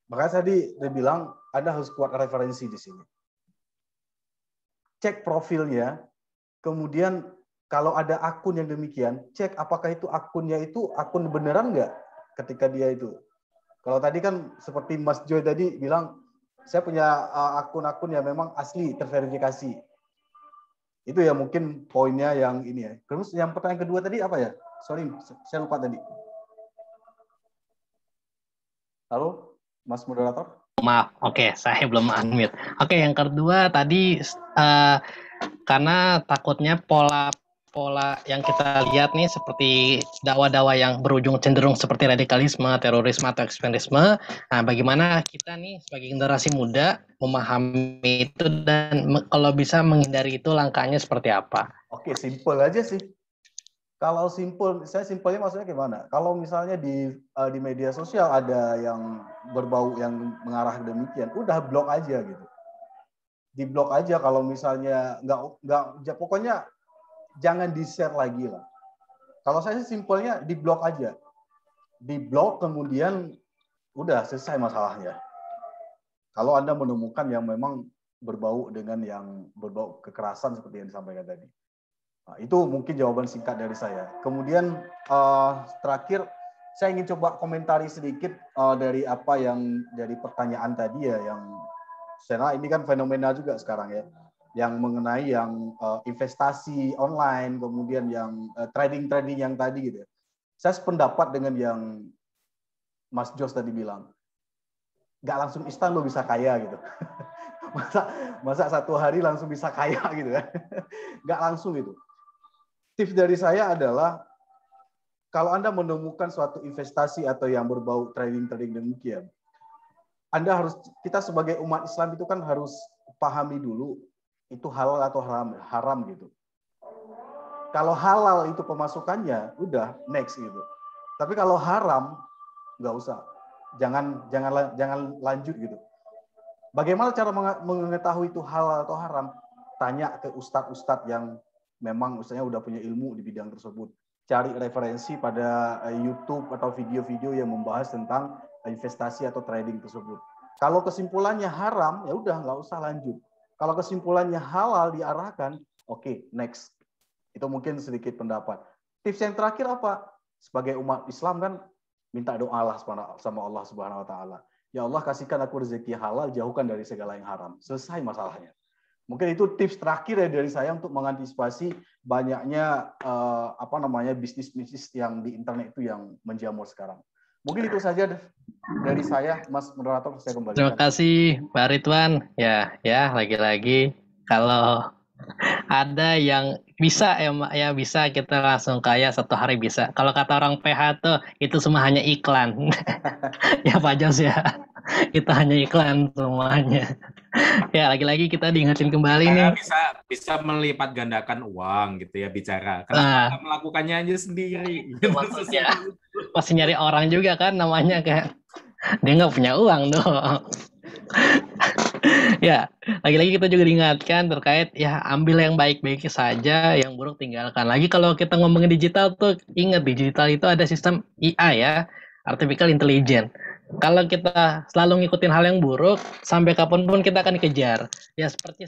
[SPEAKER 2] Makanya tadi dia bilang Anda harus kuat referensi di sini. Cek profilnya, kemudian kalau ada akun yang demikian, cek apakah itu akunnya itu akun beneran nggak ketika dia itu. Kalau tadi kan seperti Mas Joy tadi bilang, saya punya akun-akun yang memang asli, terverifikasi. Itu ya mungkin poinnya yang ini ya. Terus yang pertanyaan kedua tadi apa ya? Sorry, saya lupa tadi. Halo, Mas Moderator?
[SPEAKER 1] Maaf, oke, saya belum unmute. Oke, yang kedua tadi karena takutnya pola yang kita lihat nih seperti dakwah-dakwah yang berujung cenderung seperti radikalisme, terorisme, atau ekstremisme. Nah, bagaimana kita nih sebagai generasi muda memahami itu dan kalau bisa menghindari itu langkahnya seperti apa?
[SPEAKER 2] Oke, simpel aja sih. Kalau saya simpelnya maksudnya gimana? Kalau misalnya di media sosial ada yang berbau yang mengarah demikian, udah blok aja gitu. Di blok aja kalau misalnya nggak pokoknya jangan di-share lagi lah. Kalau saya sih simpelnya di blok aja. Di blok kemudian udah selesai masalahnya. Kalau Anda menemukan yang memang berbau dengan yang berbau kekerasan seperti yang disampaikan tadi. Nah, itu mungkin jawaban singkat dari saya. Kemudian terakhir saya ingin coba komentari sedikit dari apa yang dari pertanyaan tadi ya, yang karena ini kan fenomena juga sekarang ya, yang mengenai yang investasi online, kemudian yang trading yang tadi gitu. Saya sependapat dengan yang Mas Jos tadi bilang. nggak langsung instan lo bisa kaya gitu. masa 1 hari langsung bisa kaya gitu kan. Nggak langsung gitu. Tips dari saya adalah kalau Anda menemukan suatu investasi atau yang berbau trading demikian, kita sebagai umat Islam itu kan harus pahami dulu itu halal atau haram gitu. Kalau halal itu pemasukannya, udah next gitu. Tapi kalau haram, nggak usah. Jangan lanjut gitu. Bagaimana cara mengetahui itu halal atau haram? Tanya ke ustadz-ustadz yang memang misalnya udah punya ilmu di bidang tersebut. Cari referensi pada YouTube atau video-video yang membahas tentang investasi atau trading tersebut. Kalau kesimpulannya haram, ya udah nggak usah lanjut. Kalau kesimpulannya halal diarahkan, oke, next. Itu mungkin sedikit pendapat. Tips yang terakhir apa? Sebagai umat Islam kan minta doa lah sama Allah Subhanahu wa taala. Ya Allah, kasihkan aku rezeki halal, jauhkan dari segala yang haram. Selesai masalahnya. Mungkin itu tips terakhir ya dari saya untuk mengantisipasi banyaknya bisnis-bisnis yang di internet itu yang menjamur sekarang. Mungkin itu saja dari saya, Mas moderator, saya kembalikan.
[SPEAKER 1] Terima kasih Pak Ridwan. Ya, lagi-lagi kalau ada yang bisa ya bisa kita langsung kaya 1 hari bisa. Kalau kata orang PH tuh itu semua hanya iklan. Ya Pak Jos ya. Itu hanya iklan semuanya. Ya, lagi-lagi kita diingetin kembali nih.
[SPEAKER 4] Bisa melipat gandakan uang gitu ya bicara. Kenapa nggak melakukannya aja sendiri? Gitu,
[SPEAKER 1] maksudnya pasti nyari orang juga kan namanya kan. Dia nggak punya uang dong. Ya, lagi-lagi kita juga diingatkan terkait ya ambil yang baik-baik saja, yang buruk tinggalkan. Lagi kalau kita ngomongin digital tuh ingat digital itu ada sistem IA ya, artificial intelligence. Kalau kita selalu ngikutin hal yang buruk, sampai kapanpun kita akan dikejar. Ya seperti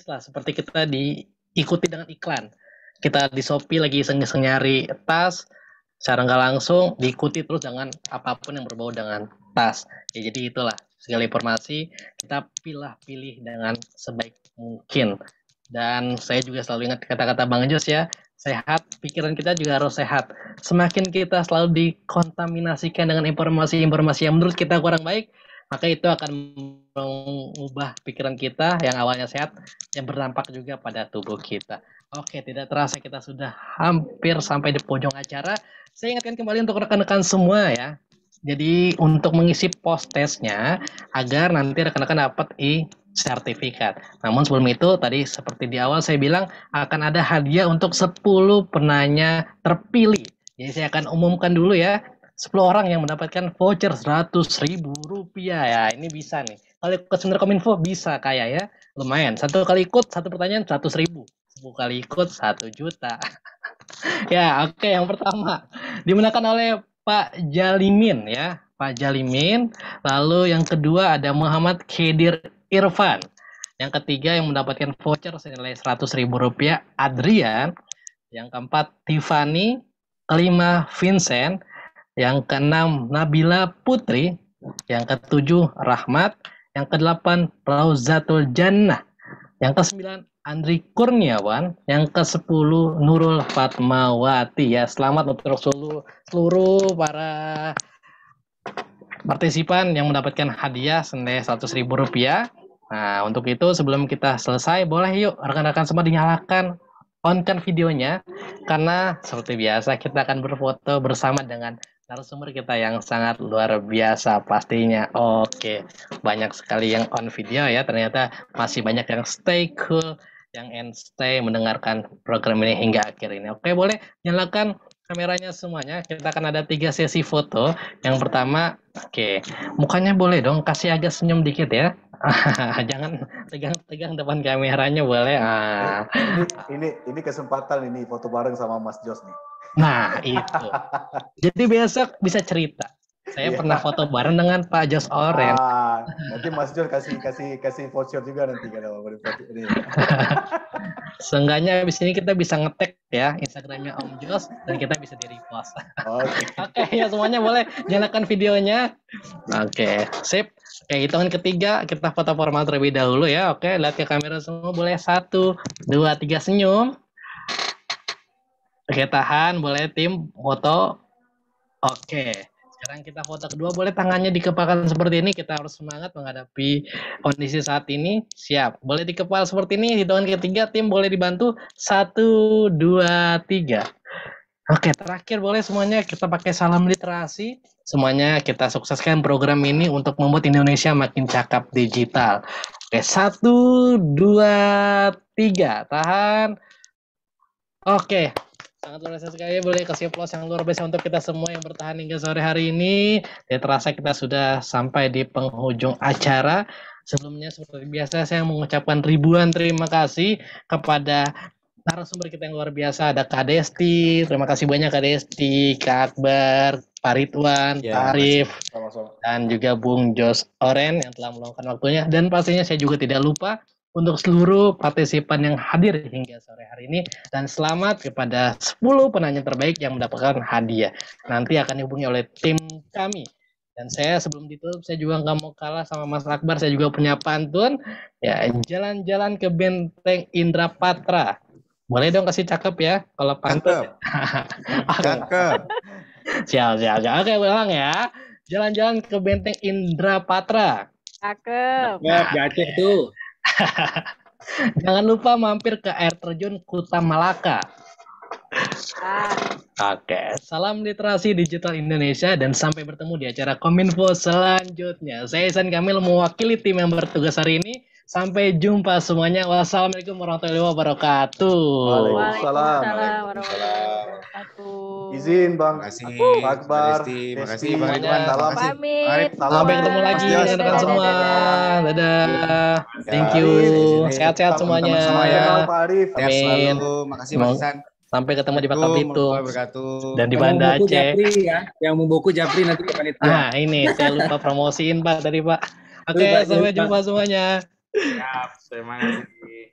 [SPEAKER 1] kita diikuti dengan iklan. Kita di Shopee lagi iseng-iseng nyari tas, secara nggak langsung diikuti terus dengan apapun yang berbau dengan tas. Ya jadi itulah segala informasi kita pilih dengan sebaik mungkin. Dan saya juga selalu ingat kata-kata Bang Jos ya, sehat, pikiran kita juga harus sehat. Semakin kita selalu dikontaminasikan dengan informasi-informasi yang menurut kita kurang baik, maka itu akan mengubah pikiran kita yang awalnya sehat, yang berdampak juga pada tubuh kita. Oke, tidak terasa kita sudah hampir sampai di pojok acara. Saya ingatkan kembali untuk rekan-rekan semua ya. Jadi untuk mengisi post-testnya agar nanti rekan-rekan dapat sertifikat. Namun sebelum itu tadi seperti di awal saya bilang akan ada hadiah untuk 10 penanya terpilih. Jadi saya akan umumkan dulu ya. 10 orang yang mendapatkan voucher Rp100.000 ya. Ini bisa nih. Kalau ikut seminar Kominfo bisa kaya ya. Lumayan. 1 kali ikut 1 pertanyaan 100.000. 10 kali ikut 1 juta. Ya, oke. Yang pertama dimenangkan oleh Pak Jalimin ya, Pak Jalimin. Lalu yang kedua ada Muhammad Khedir Irfan. Yang ketiga yang mendapatkan voucher senilai Rp100.000 Adrian. Yang keempat Tiffany. Kelima Vincent. Yang keenam Nabila Putri. Yang ketujuh Rahmat. Yang kedelapan Rauzatul Jannah. Yang kesembilan Andri Kurniawan, yang ke-10 Nurul Fatmawati ya. Selamat untuk seluruh para partisipan yang mendapatkan hadiah senilai Rp100.000. Nah, untuk itu sebelum kita selesai, boleh yuk rekan-rekan semua dinyalakan, on-kan videonya, karena seperti biasa kita akan berfoto bersama dengan narasumber kita yang sangat luar biasa pastinya. Oke, banyak sekali yang on video ya, ternyata masih banyak yang stay cool, yang stay mendengarkan program ini hingga akhir ini. Oke, boleh nyalakan kameranya semuanya. Kita akan ada 3 sesi foto. Yang pertama, oke, mukanya boleh dong kasih agak senyum dikit ya. Jangan tegang-tegang depan kameranya, boleh.
[SPEAKER 2] Ini kesempatan ini foto bareng sama Mas Jos nih.
[SPEAKER 1] Nah, itu. Jadi besok bisa cerita. Saya pernah foto bareng dengan Pak Jos Oren.
[SPEAKER 2] Nanti Mas Jos kasih voucher juga nanti kalau foto ini.
[SPEAKER 1] Seenggaknya abis ini kita bisa nge-tag ya Instagramnya Om Jos dan kita bisa di-repost. Oke, ya semuanya boleh nyalakan videonya. Oke, sip. Oke, hitungan ketiga kita foto formal terlebih dahulu ya. Oke, lihat ke kamera semua, boleh 1, 2, 3 senyum. Oke, tahan, boleh tim foto. Oke, Sekarang kita foto kedua, boleh tangannya dikepalkan seperti ini. Kita harus semangat menghadapi kondisi saat ini. Siap. Boleh dikepal seperti ini. Hitungan ketiga, tim boleh dibantu. 1, 2, 3. Oke, terakhir boleh semuanya kita pakai salam literasi. Semuanya kita sukseskan program ini untuk membuat Indonesia makin cakap digital. Oke, 1, 2, 3. Tahan. Oke. Sangat luar biasa sekali, boleh kasih aplaus yang luar biasa untuk kita semua yang bertahan hingga sore hari ini. Tidak terasa kita sudah sampai di penghujung acara. Sebelumnya seperti biasa saya mengucapkan ribuan terima kasih kepada narasumber kita yang luar biasa. Ada Kak Desti, terima kasih banyak Kak Desti, Kak Akbar, Pak Ridwan, Pak Arif, dan juga Bung Jos Oren yang telah meluangkan waktunya. Dan pastinya saya juga tidak lupa untuk seluruh partisipan yang hadir hingga sore hari ini, dan selamat kepada 10 penanya terbaik yang mendapatkan hadiah. Nanti akan dihubungi oleh tim kami. Dan saya sebelum ditutup, saya juga nggak mau kalah sama Mas Akbar, saya juga punya pantun. Ya, jalan-jalan ke Benteng Indrapatra. Boleh dong kasih cakep ya, kalau pantun.
[SPEAKER 7] Cakep.
[SPEAKER 1] Siap. Oke, ulang ya. Jalan-jalan ke Benteng Indrapatra.
[SPEAKER 6] Cakep.
[SPEAKER 3] Ya, Aceh tuh.
[SPEAKER 1] Jangan lupa mampir ke air terjun Kuta Malaka. Oke, salam literasi digital Indonesia dan sampai bertemu di acara Kominfo selanjutnya. Saya Ihsan Kamil mewakili tim yang bertugas hari ini. Sampai jumpa semuanya. Wassalamualaikum warahmatullahi wabarakatuh.
[SPEAKER 2] Waalaikumsalam.
[SPEAKER 6] Warahmatullahi wabarakatuh.
[SPEAKER 2] Izin Bang
[SPEAKER 7] Makasih,
[SPEAKER 2] Akbar,
[SPEAKER 7] makasih
[SPEAKER 2] Desti,
[SPEAKER 7] Bang Ridwan.
[SPEAKER 2] salam.
[SPEAKER 6] Pamit.
[SPEAKER 1] Sampai ketemu lagi
[SPEAKER 7] Mas Jos.
[SPEAKER 1] rekan semua. Dadah. Thank you.
[SPEAKER 2] Arif.
[SPEAKER 1] Sehat-sehat semuanya.
[SPEAKER 7] Teman-teman semua ya.
[SPEAKER 2] Pak Arif.
[SPEAKER 7] Sehat
[SPEAKER 1] Amin.
[SPEAKER 7] selalu. Makasih Mas Ihsan.
[SPEAKER 1] Sampai ketemu di Bangka Belitung
[SPEAKER 7] Assalamualaikum warahmatullahi wabarakatuh.
[SPEAKER 1] dan di
[SPEAKER 3] Yang
[SPEAKER 1] Banda
[SPEAKER 3] mau buku
[SPEAKER 1] Aceh.
[SPEAKER 3] Japri ya, yang mau buku Japri nanti ke panitia.
[SPEAKER 1] Nah, ini saya lupa promosiin Pak tadi Pak. Oke,
[SPEAKER 3] Pak,
[SPEAKER 1] sampai
[SPEAKER 3] Pak.
[SPEAKER 1] jumpa semuanya.
[SPEAKER 4] Siap, terima kasih.